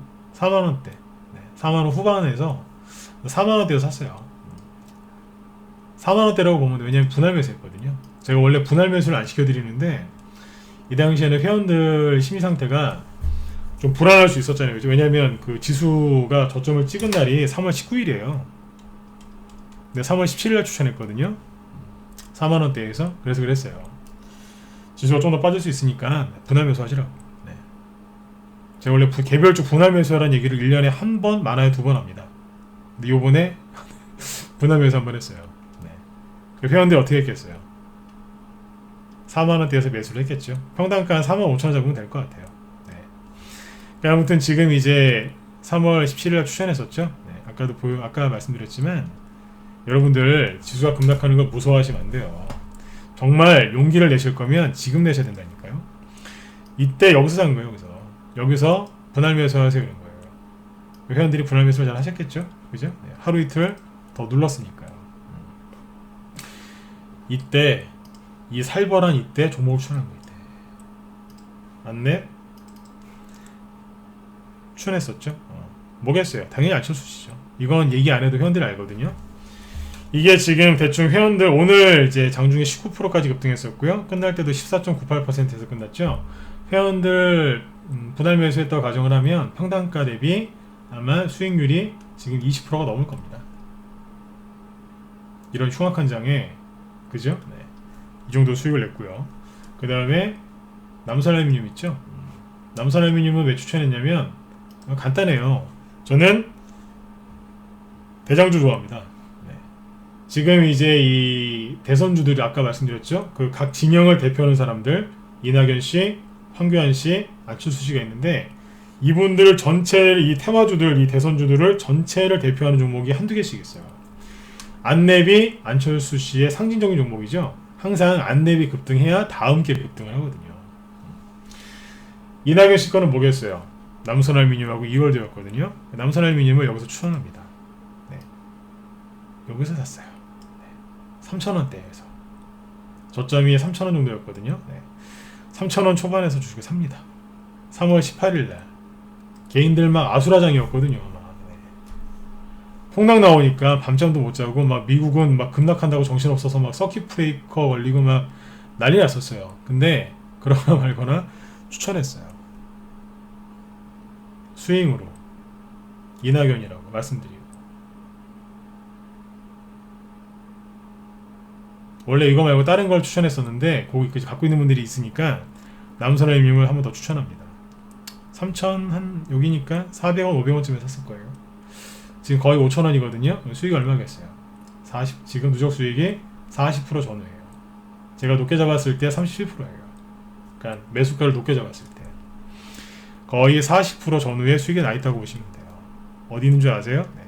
네. 4만원 후반에서 4만원대에서 샀어요. 4만원대라고 보면 돼. 왜냐면 분할 매수했거든요. 제가 원래 분할 매수를 안 시켜드리는데 이 당시에는 회원들 심리상태가 좀 불안할 수 있었잖아요. 왜냐면 그 지수가 저점을 찍은 날이 3월 19일이에요. 근데 3월 17일날 추천했거든요. 4만원대에서. 그래서 그랬어요. 지수가 좀 더 빠질 수 있으니까 분할 매수 하시라고. 네. 제가 원래 개별주 분할 매수하라는 얘기를 1년에 한 번, 많아야 2번 합니다. 근데 요번에 분할 매수 한 번 했어요. 네. 그 회원들이 어떻게 했겠어요? 4만원대에서 매수를 했겠죠. 평당가 한 4만 5천원 잡으면 될 것 같아요. 네. 그러니까 아무튼 지금 이제 3월 17일날 추천했었죠. 네. 아까 말씀드렸지만 여러분들 지수가 급락하는 걸 무서워하시면 안 돼요. 정말 용기를 내실 거면 지금 내셔야 된다니까요. 이때 여기서 산 거예요. 여기서 분할 매수 하세요. 이런 거예요. 회원들이 분할 매수를 잘 하셨겠죠? 그죠? 네. 하루 이틀 더 눌렀으니까요. 이때 이 살벌한 이때 종목을 추천한 거 이때 안랩 추천했었죠. 뭐겠어요? 당연히 안철수시죠. 이건 얘기 안 해도 회원들이 알거든요. 이게 지금 대충 회원들 오늘 이제 장중에 19%까지 급등했었고요. 끝날 때도 14.98%에서 끝났죠. 회원들 분할 매수했다고 가정을 하면 평단가 대비 아마 수익률이 지금 20%가 넘을 겁니다. 이런 흉악한 장에, 그죠? 네. 이 정도 수익을 냈고요. 그 다음에 남선알루미늄 있죠? 남선알루미늄은 왜 추천했냐면 간단해요. 저는 대장주 좋아합니다. 네. 지금 이제 이 대선주들이 아까 말씀드렸죠? 그 각 진영을 대표하는 사람들, 이낙연 씨, 황교안 씨, 안철수 씨가 있는데, 이분들 전체, 이 테마주들, 이 대선주들을 전체를 대표하는 종목이 한두 개씩 있어요. 안랩이 안철수 씨의 상징적인 종목이죠. 항상 안랩이 급등해야 다음 게 급등을 하거든요. 이낙연 씨 거는 뭐겠어요? 남선알루미늄하고 이월드였거든요. 남선알루미늄을 여기서 추천합니다. 네. 여기서 샀어요. 네. 3,000원대에서. 저점이 3,000원 정도였거든요. 네. 3,000원 초반에서 주식을 삽니다. 3월 18일날 개인들 막 아수라장이었거든요. 막. 네. 폭락 나오니까 밤잠도 못 자고 막 미국은 막 급락한다고 정신없어서 막 서킷 브레이커 걸리고 막 난리 났었어요. 근데 그러거나 말거나 추천했어요. 스윙으로 이낙연이라고 말씀드리고, 원래 이거 말고 다른 걸 추천했었는데 거기 갖고 있는 분들이 있으니까 남선알루미늄을 한 번 더 추천합니다. 3,000 한 여기니까 400원 500원쯤에 샀을 거예요. 지금 거의 5,000원이거든요. 수익이 얼마겠어요? 40, 지금 누적 수익이 40% 전후예요. 제가 높게 잡았을 때 37%예요. 그러니까 매수가를 높게 잡았을 때 거의 40% 전후에 수익이 나 있다고 보시면 돼요. 어디 있는 줄 아세요? 네.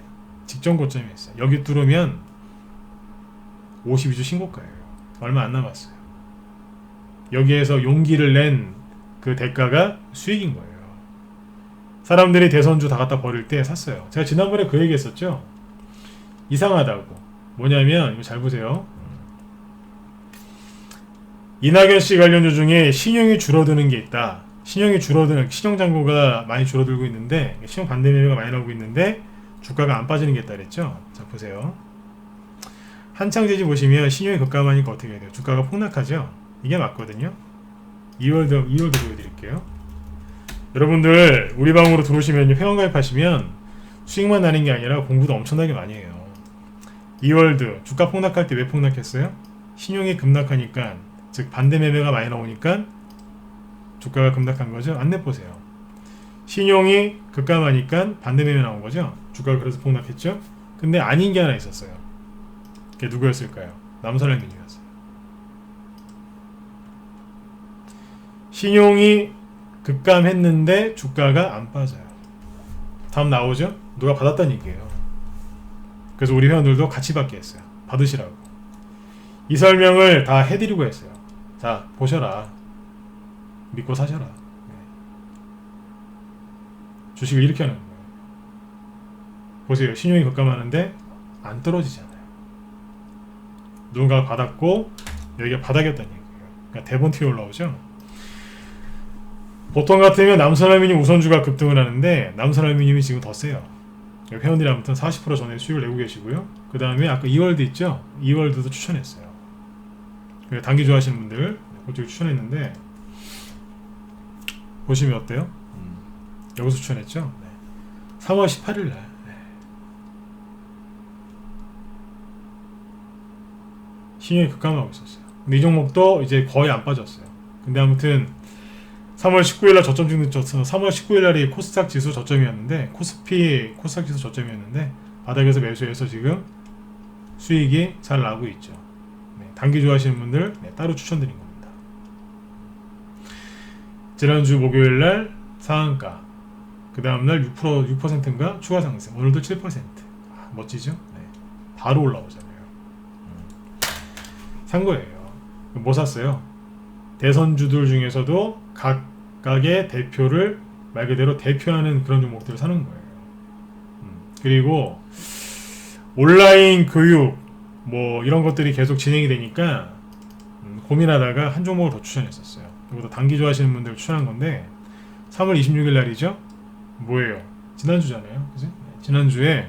직전 고점이 있어요. 여기 뚫으면 52주 신고가예요. 얼마 안 남았어요. 여기에서 용기를 낸 그 대가가 수익인 거예요. 사람들이 대선주 다 갖다 버릴 때 샀어요. 제가 지난번에 그 얘기 했었죠. 이상하다고. 뭐냐면 이거 잘 보세요. 이낙연 씨 관련주 중에 신용이 줄어드는 게 있다. 신용 잔고가 많이 줄어들고 있는데, 신용 반대 매매가 많이 나오고 있는데 주가가 안 빠지는 게 있다 그랬죠. 자 보세요. 한창지지 보시면 신용이 급감하니까 어떻게 돼요? 주가가 폭락하죠. 이게 맞거든요. 2월도 보여드릴게요. 여러분들 우리 방으로 들어오시면 회원 가입하시면 수익만 나는 게 아니라 공부도 엄청나게 많이 해요. 2월드 주가 폭락할 때 왜 폭락했어요? 신용이 급락하니까, 즉 반대 매매가 많이 나오니까 주가가 급락한 거죠. 안내 보세요. 신용이 급감하니까 반대 매매 나온 거죠. 주가가 그래서 폭락했죠. 근데 아닌 게 하나 있었어요. 그게 누구였을까요? 남선알루미늄이었어요. 신용이 급감했는데 주가가 안 빠져요. 다음 나오죠? 누가 받았다는 얘기예요. 그래서 우리 회원들도 같이 받게 했어요. 받으시라고. 이 설명을 다 해드리고 했어요. 자 보셔라. 믿고 사셔라. 네. 주식을 이렇게 하는 거예요. 보세요. 신용이 급감하는데 안 떨어지잖아요. 누군가 받았고 여기가 바닥이었다는 얘기예요. 그러니까 대본 튀어 올라오죠. 보통 같으면 남선알루미늄 우선주가 급등을 하는데 남선알루미늄이 지금 더 세요. 회원들이 아무튼 40% 전에 수익을 내고 계시고요. 그 다음에 아까 이월드 있죠? 이월드도 추천했어요. 단기 좋아하시는 분들 그쪽 추천했는데 보시면 어때요? 여기서 추천했죠? 네. 3월 18일날 네. 신용이 급감하고 있었어요. 근데 이 종목도 이제 거의 안 빠졌어요. 근데 아무튼 3월 19일날 저점 찍는 3월 19일날이 코스닥 지수 저점이었는데, 코스닥 지수 저점이었는데 바닥에서 매수해서 지금 수익이 잘 나고 있죠. 네, 단기 좋아하시는 분들 네, 따로 추천드린 겁니다. 지난주 목요일날 상한가, 그 다음날 6%인가 추가 상승, 오늘도 7%. 멋지죠? 네, 바로 올라오잖아요. 산 거예요. 뭐 샀어요? 대선주들 중에서도 각각의 대표를 말 그대로 대표하는 그런 종목들을 사는 거예요. 그리고 온라인 교육 뭐 이런 것들이 계속 진행이 되니까 고민하다가 한 종목을 더 추천했었어요. 이것도 단기 좋아하시는 분들 추천한 건데 3월 26일 날이죠. 뭐예요? 지난주잖아요. 그치? 지난주에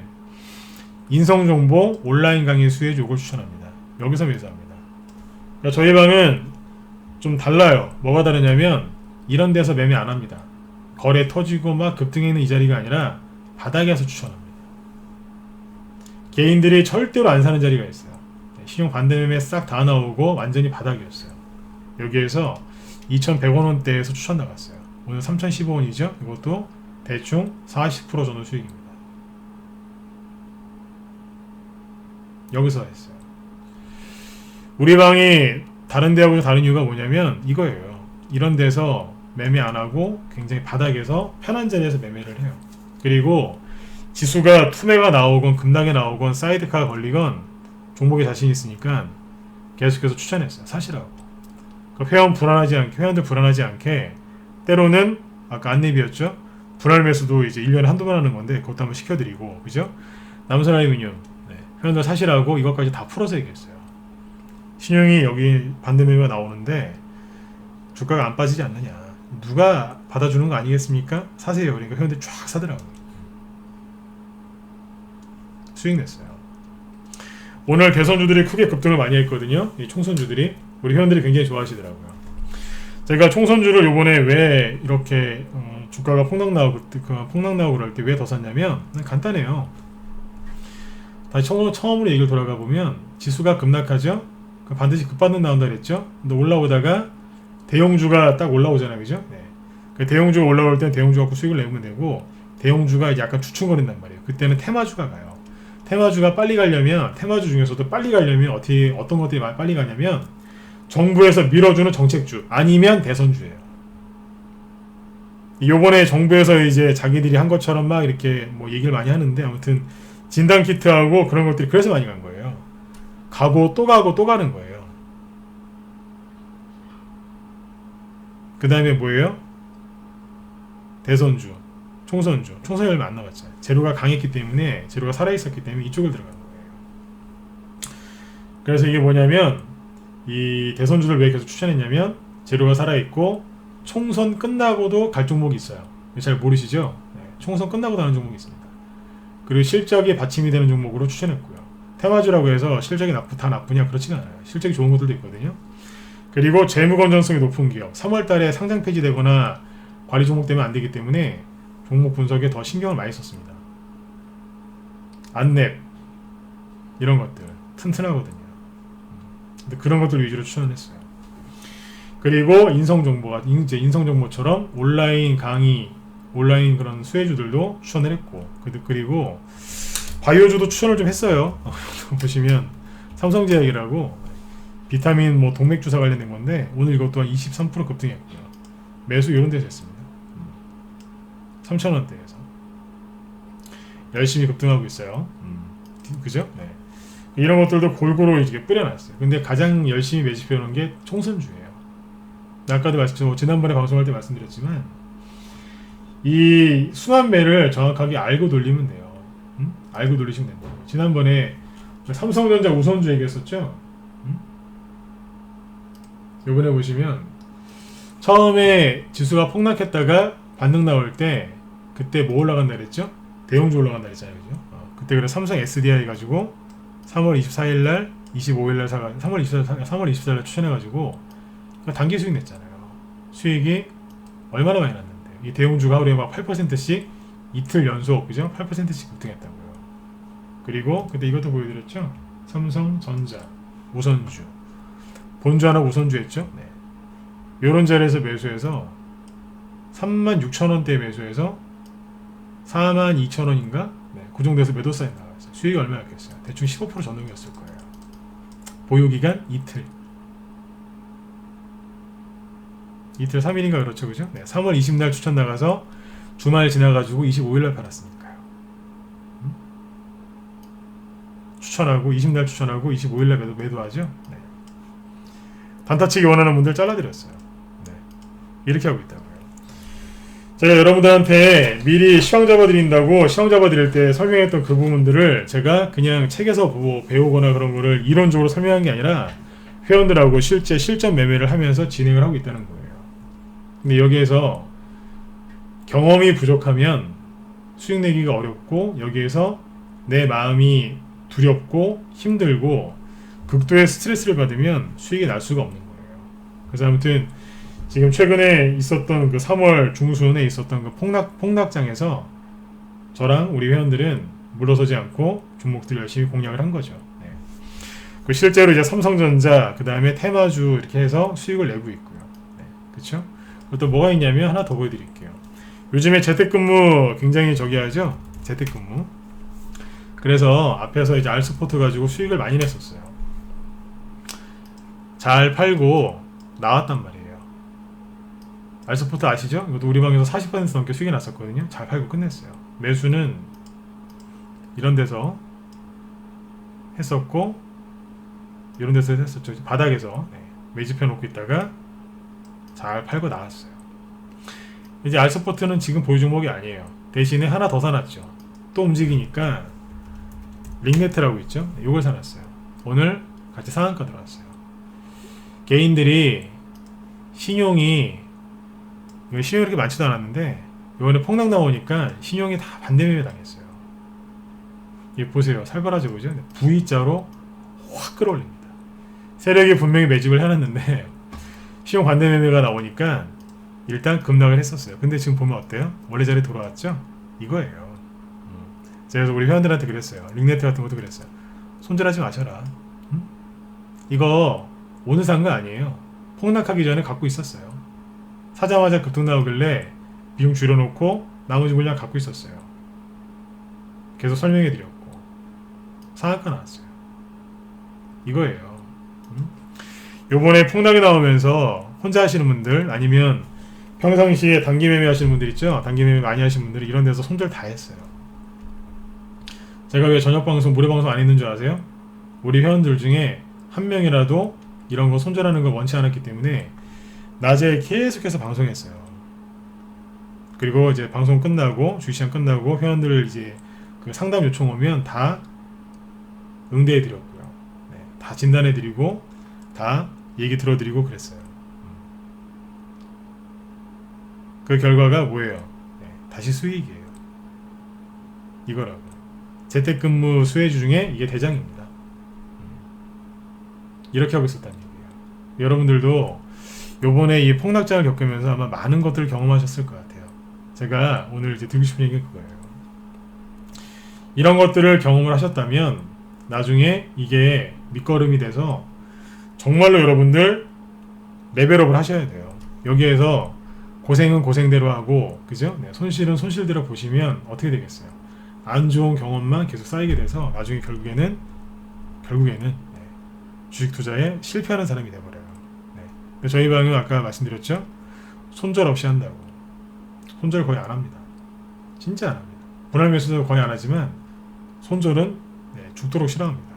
인성정보 온라인 강의 수혜주 요걸 추천합니다. 여기서 매수합니다. 그러니까 저희 방은 좀 달라요. 뭐가 다르냐면 이런 데서 매매 안 합니다. 거래 터지고 막 급등해 있는 이 자리가 아니라 바닥에서 추천합니다. 개인들이 절대로 안 사는 자리가 있어요. 신용 반대매매 싹 다 나오고 완전히 바닥이었어요. 여기에서 2,100원대에서 추천 나갔어요. 오늘 3,015원이죠. 이것도 대충 40% 정도 수익입니다. 여기서 했어요. 우리 방이 다른 데하고 다른 이유가 뭐냐면 이거예요. 이런 데서 매매 안 하고 굉장히 바닥에서 편한 자리에서 매매를 해요. 그리고 지수가 투매가 나오건 급락에 나오건 사이드카가 걸리건 종목에 자신 있으니까 계속해서 추천했어요. 사시라고. 회원들 불안하지 않게 때로는 아까 안내비였죠. 분할 매수도 이제 1년에 한두 번 하는 건데 그것도 한번 시켜드리고, 그죠? 남선알루미늄 회원들 사시라고 이것까지 다 풀어서 얘기했어요. 신용이 여기 반대매매가 나오는데 주가가 안 빠지지 않느냐, 누가 받아주는 거 아니겠습니까? 사세요. 그러니까 회원들 쫙 사더라고요. 수익 냈어요. 오늘 대선주들이 크게 급등을 많이 했거든요. 이 총선주들이 우리 회원들이 굉장히 좋아하시더라고요. 제가 총선주를 요번에 왜 이렇게 주가가 폭락 나오고 그럴 때 왜 더 샀냐면 간단해요. 다시 처음으로 얘기를 돌아가 보면 지수가 급락하죠. 반드시 급반등 나온다 그랬죠. 근데 올라오다가 대형주가 딱 올라오잖아요, 그죠? 네. 그 대형주가 올라올 때는 대형주 갖고 수익을 내면 되고, 대형주가 약간 주춤거린단 말이에요. 그때는 테마주가 가요. 테마주가 빨리 가려면, 테마주 중에서도 빨리 가려면 어떤 것들이 빨리 가냐면 정부에서 밀어주는 정책주 아니면 대선주예요. 요번에 정부에서 이제 자기들이 한 것처럼 막 이렇게 뭐 얘기를 많이 하는데, 아무튼 진단키트하고 그런 것들이 그래서 많이 간 거예요. 가고 또 가는 거예요. 그 다음에 뭐예요? 대선주, 총선주. 총선이 얼마 안 남았잖아요. 제로가 강했기 때문에, 제로가 살아있었기 때문에 이쪽을 들어간 거예요. 그래서 이게 뭐냐면, 이 대선주를 왜 계속 추천했냐면, 제로가 살아있고 총선 끝나고도 갈 종목이 있어요. 잘 모르시죠? 네, 총선 끝나고도 하는 종목이 있습니다. 그리고 실적이 받침이 되는 종목으로 추천했고요. 테마주라고 해서 실적이 다 나쁘냐? 그렇지는 않아요. 실적이 좋은 것들도 있거든요. 그리고 재무 건전성이 높은 기업, 3월달에 상장 폐지되거나 관리 종목 때문에 안 되기 때문에 종목 분석에 더 신경을 많이 썼습니다. 안랩 이런 것들 튼튼하거든요. 근데 그런 것들 위주로 추천했어요. 그리고 인성정보처럼 온라인 강의, 온라인 그런 수혜주들도 추천을 했고, 그리고 바이오주도 추천을 좀 했어요. 보시면 삼성제약이라고 비타민 뭐 동맥주사 관련된 건데 오늘 이것도 한 23% 급등했고요. 매수 이런 데서 했습니다. 3,000원대에서 열심히 급등하고 있어요. 그죠? 네. 이런 것들도 골고루 이렇게 뿌려놨어요. 근데 가장 열심히 매집해오는 게 총선주예요. 아까도 지난번에 방송할 때 말씀드렸지만 이 순환매를 정확하게 알고 돌리면 돼요. 알고 돌리시면 됩니다. 지난번에 삼성전자 우선주 얘기했었죠. 요번에 보시면 처음에 지수가 폭락했다가 반등 나올 때 그때 뭐 올라간다 그랬죠? 대형주 올라간다 그랬잖아요, 그죠? 그때 그래 삼성 SDI 가지고 3월 24일날 25일날 사가 3월 24일날 추천해가지고 단기 수익 냈잖아요. 수익이 얼마나 많이 났는데 이 대형주가 하루에 막 8%씩 이틀 연속, 그죠? 8%씩 급등했다고요. 그리고 그때 이것도 보여드렸죠? 삼성전자 우선주 본주 하나 우선주 했죠? 네. 요런 자리에서 매수해서 36,000원대에 매수해서 42,000원인가? 네, 그 정도에서 매도 사인 나왔어요. 수익이 얼마였겠어요? 대충 15% 전동이었을 거예요. 보유기간 이틀 3일인가 그렇죠, 그죠? 네, 3월 20날 추천 나가서 주말 지나가지고 25일날 팔았으니까요. 추천하고 20날 추천하고 25일날 매도하죠. 네. 단타치기 원하는 분들 잘라드렸어요. 네. 이렇게 하고 있다고요. 제가 여러분들한테 미리 시황 잡아드린다고 시황 잡아드릴 때 설명했던 그 부분들을 제가 그냥 책에서 보고 배우거나 그런 거를 이론적으로 설명한 게 아니라 회원들하고 실제 실전 매매를 하면서 진행을 하고 있다는 거예요. 근데 여기에서 경험이 부족하면 수익 내기가 어렵고, 여기에서 내 마음이 두렵고 힘들고 극도의 스트레스를 받으면 수익이 날 수가 없는 거예요. 그래서 아무튼 지금 최근에 있었던 그 3월 중순에 있었던 그 폭락장에서 저랑 우리 회원들은 물러서지 않고 종목들 열심히 공략을 한 거죠. 네. 그 실제로 이제 삼성전자, 그 다음에 테마주 이렇게 해서 수익을 내고 있고요. 네. 그렇죠? 또 뭐가 있냐면 하나 더 보여드릴게요. 요즘에 재택근무 굉장히 저기 하죠. 재택근무. 그래서 앞에서 이제 알스포트 가지고 수익을 많이 냈었어요. 잘 팔고 나왔단 말이에요. 알스포트 아시죠? 이것도 우리 방에서 40% 넘게 수익이 났었거든요. 잘 팔고 끝냈어요. 매수는 이런 데서 했었고 이런 데서 했었죠. 바닥에서 매집해 놓고 있다가 잘 팔고 나왔어요. 이제 알스포트는 지금 보유 종목이 아니에요. 대신에 하나 더 사놨죠. 또 움직이니까 링네트라고 있죠. 이걸 사놨어요. 오늘 같이 상한가 들어왔어요. 개인들이 신용이 그렇게 많지도 않았는데 이번에 폭락 나오니까 신용이 다 반대매매 당했어요. 이거 보세요. 살벌하죠, 보죠? V자로 확 끌어올립니다. 세력이 분명히 매집을 해놨는데 신용 반대매매가 나오니까 일단 급락을 했었어요. 근데 지금 보면 어때요? 원래 자리에 돌아왔죠? 이거예요. 그래서 우리 회원들한테 그랬어요. 링네트 같은 것도 그랬어요. 손절하지 마셔라. 이거 오늘 산 거 아니에요. 폭락하기 전에 갖고 있었어요. 사자마자 급등 나오길래 비용 줄여놓고 나머지 물량 갖고 있었어요. 계속 설명해드렸고 상한가 나왔어요. 이거예요. 요번에 폭락이 나오면서 혼자 하시는 분들 아니면 평상시에 단기 매매 하시는 분들 있죠. 단기 매매 많이 하시는 분들이 이런 데서 손절 다 했어요. 제가 왜 저녁방송 모레방송 안 했는 줄 아세요? 우리 회원들 중에 한 명이라도 이런 거 손절하는 걸 원치 않았기 때문에 낮에 계속해서 방송했어요. 그리고 이제 방송 끝나고 주시간 끝나고 회원들 이제 그 상담 요청 오면 다 응대해드렸고요. 네, 다 진단해드리고 다 얘기 들어드리고 그랬어요. 그 결과가 뭐예요? 네, 다시 수익이에요. 이거라고. 재택근무 수혜주 중에 이게 대장입니다. 이렇게 하고 있었다는 얘기예요. 여러분들도 요번에 이 폭락장을 겪으면서 아마 많은 것들을 경험하셨을 것 같아요. 제가 오늘 이제 드리고 싶은 얘기가 그거예요. 이런 것들을 경험을 하셨다면 나중에 이게 밑거름이 돼서 정말로 여러분들 레벨업을 하셔야 돼요. 여기에서 고생은 고생대로 하고, 그죠? 네, 손실은 손실대로 보시면 어떻게 되겠어요? 안 좋은 경험만 계속 쌓이게 돼서 나중에 결국에는 주식 투자에 실패하는 사람이 돼버려요. 네. 저희 방은 아까 말씀드렸죠? 손절 없이 한다고. 손절 거의 안 합니다. 진짜 안 합니다. 분할 매수도 거의 안 하지만 손절은 죽도록 싫어합니다.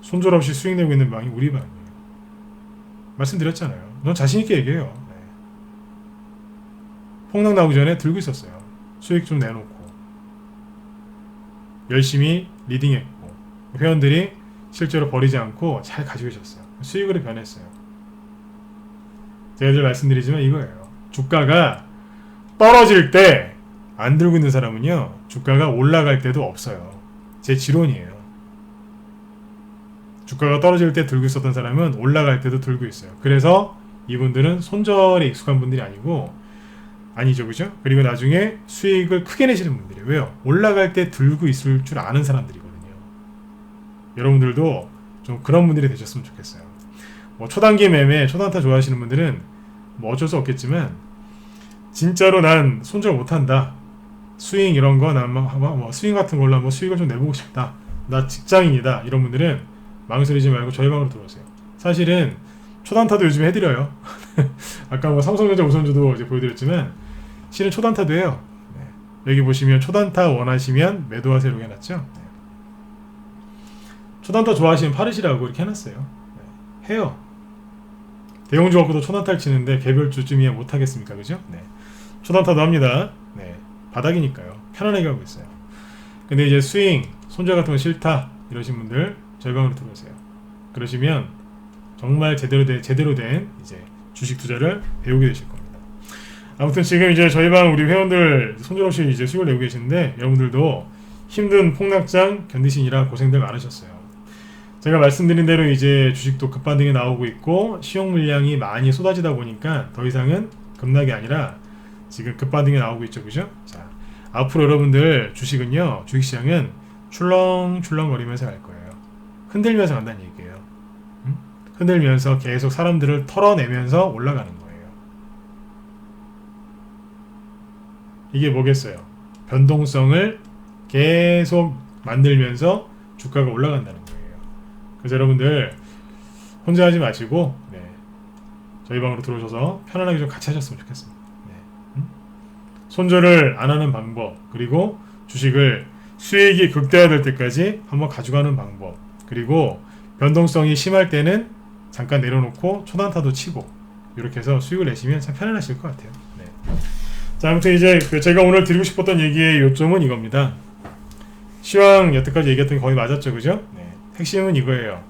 손절 없이 수익 내고 있는 방이 우리 방이에요. 말씀드렸잖아요. 넌 자신있게 얘기해요. 네. 폭락 나오기 전에 들고 있었어요. 수익 좀 내놓고 열심히 리딩했고 회원들이 실제로 버리지 않고 잘 가지고 계셨어요. 수익으로 변했어요. 제가 늘 말씀드리지만 이거예요. 주가가 떨어질 때 안 들고 있는 사람은요, 주가가 올라갈 때도 없어요. 제 지론이에요. 주가가 떨어질 때 들고 있었던 사람은 올라갈 때도 들고 있어요. 그래서 이분들은 손절에 익숙한 분들이 아니죠, 그죠? 그리고 나중에 수익을 크게 내시는 분들이에요. 왜요? 올라갈 때 들고 있을 줄 아는 사람들이거든요. 여러분들도 좀 그런 분들이 되셨으면 좋겠어요. 뭐 초단기 매매, 초단타 좋아하시는 분들은 뭐 어쩔 수 없겠지만 진짜로 난 손절 못한다. 스윙 이런 거 난 뭐 스윙 같은 걸로 한번 수익을 좀 내보고 싶다. 나 직장인이다. 이런 분들은 망설이지 말고 저희 방으로 들어오세요. 사실은 초단타도 요즘 해드려요. 아까 뭐 삼성전자 우선주도 이제 보여드렸지만 실은 초단타도 해요. 네. 여기 보시면 초단타 원하시면 매도하세요 이렇게 해놨죠. 네. 초단타 좋아하시면 팔으시라고 이렇게 해놨어요. 네. 해요. 대형주 갖고도 초단타를 치는데 개별주쯤이야 못하겠습니까? 그죠? 네. 초단타도 합니다. 네. 바닥이니까요. 편안하게 하고 있어요. 근데 이제 스윙, 손절 같은 거 싫다 이러신 분들 저희 방으로 들어오세요. 그러시면 정말 제대로 된 이제 주식 투자를 배우게 되실 겁니다. 아무튼 지금 이제 저희 방 우리 회원들 손절 없이 이제 수익을 내고 계시는데 여러분들도 힘든 폭락장 견디시느라 고생들 많으셨어요. 제가 말씀드린 대로 이제 주식도 급반등이 나오고 있고 시용 물량이 많이 쏟아지다 보니까 더 이상은 급락이 아니라 지금 급반등이 나오고 있죠, 그죠? 자, 앞으로 여러분들 주식은요, 주식시장은 출렁출렁 거리면서 갈 거예요. 흔들면서 간다는 얘기예요. 흔들면서 계속 사람들을 털어내면서 올라가는 거예요. 이게 뭐겠어요? 변동성을 계속 만들면서 주가가 올라간다는 거예요. 그래서 여러분들 혼자 하지 마시고 저희 방으로 들어오셔서 편안하게 좀 같이 하셨으면 좋겠습니다. 손절을 안 하는 방법, 그리고 주식을 수익이 극대화될 때까지 한번 가져가는 방법, 그리고 변동성이 심할 때는 잠깐 내려놓고 초단타도 치고 이렇게 해서 수익을 내시면 참 편안하실 것 같아요. 자, 아무튼 이제 제가 오늘 드리고 싶었던 얘기의 요점은 이겁니다. 시황 여태까지 얘기했던 게 거의 맞았죠, 그죠? 핵심은 이거예요.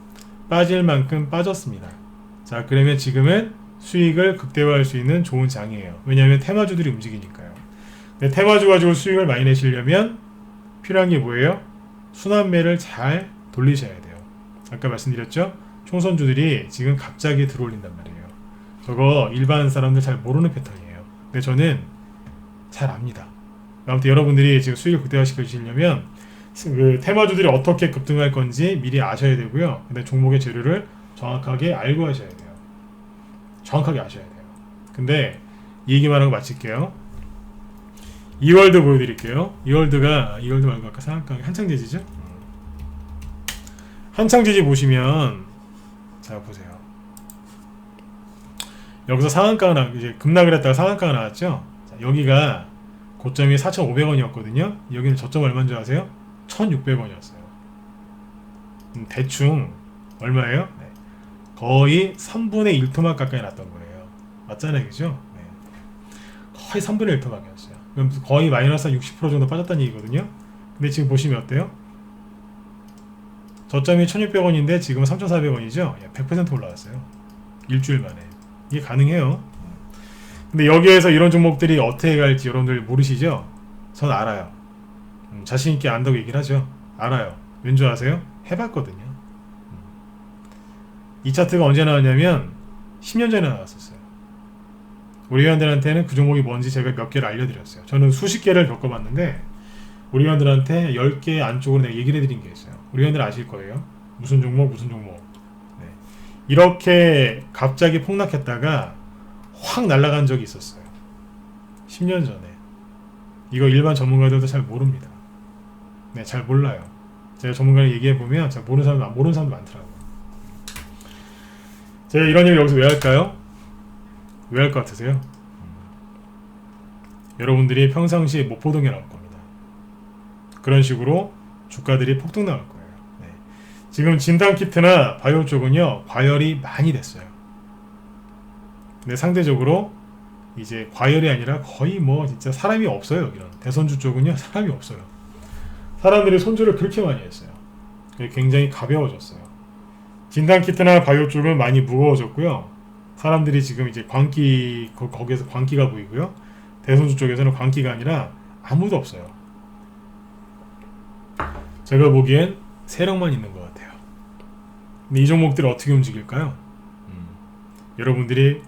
빠질 만큼 빠졌습니다. 자, 그러면 지금은 수익을 극대화할 수 있는 좋은 장이에요. 왜냐하면 테마주들이 움직이니까요. 근데 테마주 가지고 수익을 많이 내시려면 필요한 게 뭐예요? 순환매를 잘 돌리셔야 돼요. 아까 말씀드렸죠? 총선주들이 지금 갑자기 들어올린단 말이에요. 저거 일반 사람들 잘 모르는 패턴이에요. 근데 저는 잘 압니다. 아무튼 여러분들이 지금 수익을 극대화시키시려면 그 테마주들이 어떻게 급등할 건지 미리 아셔야 되고요. 근데 종목의 재료를 정확하게 알고 하셔야 돼요. 정확하게 아셔야 돼요. 근데 이 얘기만 하고 마칠게요. 이월드 보여드릴게요. 이월드 말고 아까 상한가 한창지지죠? 한창지지 보시면 자 보세요. 여기서 상한가가 이제 급락을 했다가 상한가가 나왔죠. 자, 여기가 고점이 4,500원이었거든요. 여기는 저점 얼마인 줄 아세요? 1,600원이었어요. 대충 얼마예요? 거의 3분의 1토막 가까이 났던 거예요. 맞잖아요, 그죠? 거의 3분의 1토막이었어요. 그럼 거의 마이너스 60% 정도 빠졌다는 얘기거든요. 근데 지금 보시면 어때요? 저점이 1,600원인데 지금은 3,400원이죠? 100% 올라왔어요. 일주일 만에. 이게 가능해요. 근데 여기에서 이런 종목들이 어떻게 갈지 여러분들 모르시죠? 전 알아요. 자신있게 안다고 얘기를 하죠. 알아요. 왠 줄 아세요? 해봤거든요. 이 차트가 언제 나왔냐면 10년 전에 나왔었어요. 우리 회원들한테는 그 종목이 뭔지 제가 몇 개를 알려드렸어요. 저는 수십 개를 겪어봤는데 우리 회원들한테 10개 안쪽으로 내가 얘기를 해드린 게 있어요. 우리 회원들 아실 거예요. 무슨 종목 이렇게 갑자기 폭락했다가 확 날아간 적이 있었어요. 10년 전에. 이거 일반 전문가들도 잘 모릅니다. 잘 몰라요. 제가 전문가를 얘기해보면 잘 모르는 사람도 많더라고요. 제가 이런 얘기를 여기서 왜 할까요? 왜 할 것 같으세요? 여러분들이 평상시에 못 보던 게 나올 겁니다. 그런 식으로 주가들이 폭등 나올 거예요. 지금 진단키트나 바이오 쪽은요, 과열이 많이 됐어요. 근데 상대적으로 이제 과열이 아니라 거의 뭐 진짜 사람이 없어요. 여기는 대선주 쪽은요, 사람이 없어요. 사람들이 손질을 그렇게 많이 했어요. 굉장히 가벼워졌어요. 진단키트나 바이오 쪽은 많이 무거워졌고요. 사람들이 지금 이제 거기에서 광기가 보이고요. 대선주 쪽에서는 광기가 아니라 아무도 없어요. 제가 보기엔 세력만 있는 것 같아요. 근데 이 종목들이 어떻게 움직일까요? 여러분들이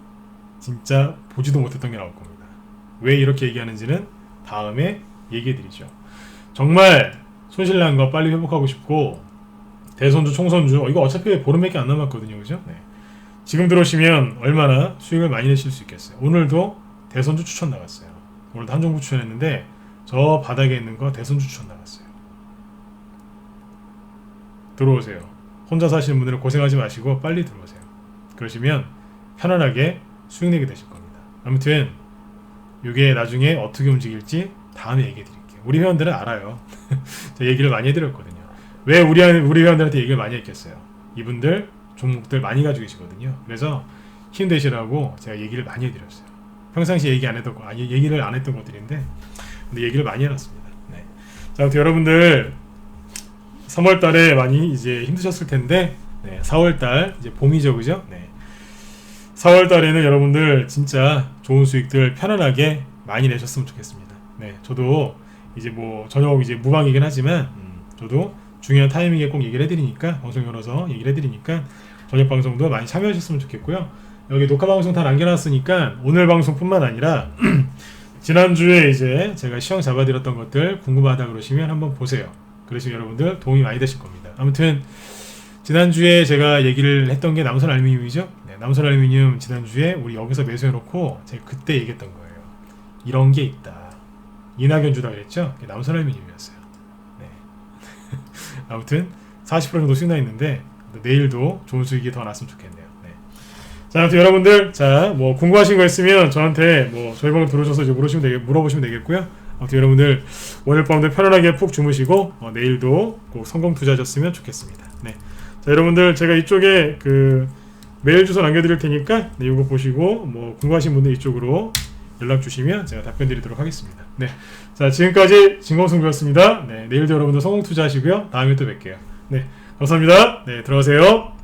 진짜 보지도 못했던 게 나올 겁니다. 왜 이렇게 얘기하는지는 다음에 얘기해드리죠. 정말 손실난 거 빨리 회복하고 싶고 대선주, 총선주 이거 어차피 보름밖에 안 남았거든요, 그죠? 지금 들어오시면 얼마나 수익을 많이 내실 수 있겠어요. 오늘도 대선주 추천 나갔어요. 오늘도 한 종목 추천했는데 저 바닥에 있는 거 대선주 추천 나갔어요. 들어오세요. 혼자 사시는 분들은 고생하지 마시고 빨리 들어오세요. 그러시면 편안하게 수익 내게 되실 겁니다. 아무튼 이게 나중에 어떻게 움직일지 다음에 얘기해 드릴게요. 우리 회원들은 알아요. 제가 얘기를 많이 해드렸거든요. 왜 우리 회원들한테 얘기를 많이 했겠어요? 이분들 종목들 많이 가지고 계시거든요. 그래서 힘내시라고 제가 얘기를 많이 해드렸어요. 평상시에 얘기를 안 했던 것들인데 근데 얘기를 많이 해놨습니다. 자, 아무튼 여러분들 3월달에 많이 이제 힘드셨을 텐데 4월달 이제 봄이죠, 그죠? 4월달에는 여러분들 진짜 좋은 수익들 편안하게 많이 내셨으면 좋겠습니다. 저도 이제 뭐 저녁 이제 무방이긴 하지만 저도 중요한 타이밍에 꼭 얘기를 해드리니까 방송 열어서 얘기를 해드리니까 저녁 방송도 많이 참여하셨으면 좋겠고요. 여기 녹화 방송 다 남겨놨으니까 오늘 방송뿐만 아니라 지난주에 이제 제가 시험 잡아드렸던 것들 궁금하다 그러시면 한번 보세요. 그러시면 여러분들 도움이 많이 되실 겁니다. 아무튼 지난주에 제가 얘기를 했던 게 남선 알루미늄이죠. 네, 남선 알루미늄 지난주에 우리 여기서 매수해놓고 제가 그때 얘기했던 거예요. 이런 게 있다. 이낙연 주다 그랬죠. 남선 알루미늄이었어요. 네. 아무튼 40% 정도 수익 나 있는데 내일도 좋은 수익이 더 났으면 좋겠네요. 네. 자, 아무튼 여러분들, 자, 뭐 궁금하신 거 있으면 저한테 뭐 저희 방송 들어오셔서 이제 물어보시면 되겠고요. 아무튼 여러분들 오늘 밤도 편안하게 푹 주무시고 내일도 꼭 성공 투자하셨으면 좋겠습니다. 네. 자, 여러분들 제가 이쪽에 그 메일 주소 남겨드릴 테니까 네, 이거 보시고 뭐 궁금하신 분들 이쪽으로 연락 주시면 제가 답변 드리도록 하겠습니다. 네. 자, 지금까지 진검승부였습니다. 네. 내일도 여러분들 성공 투자하시고요. 다음에 또 뵐게요. 네. 감사합니다. 네. 들어가세요.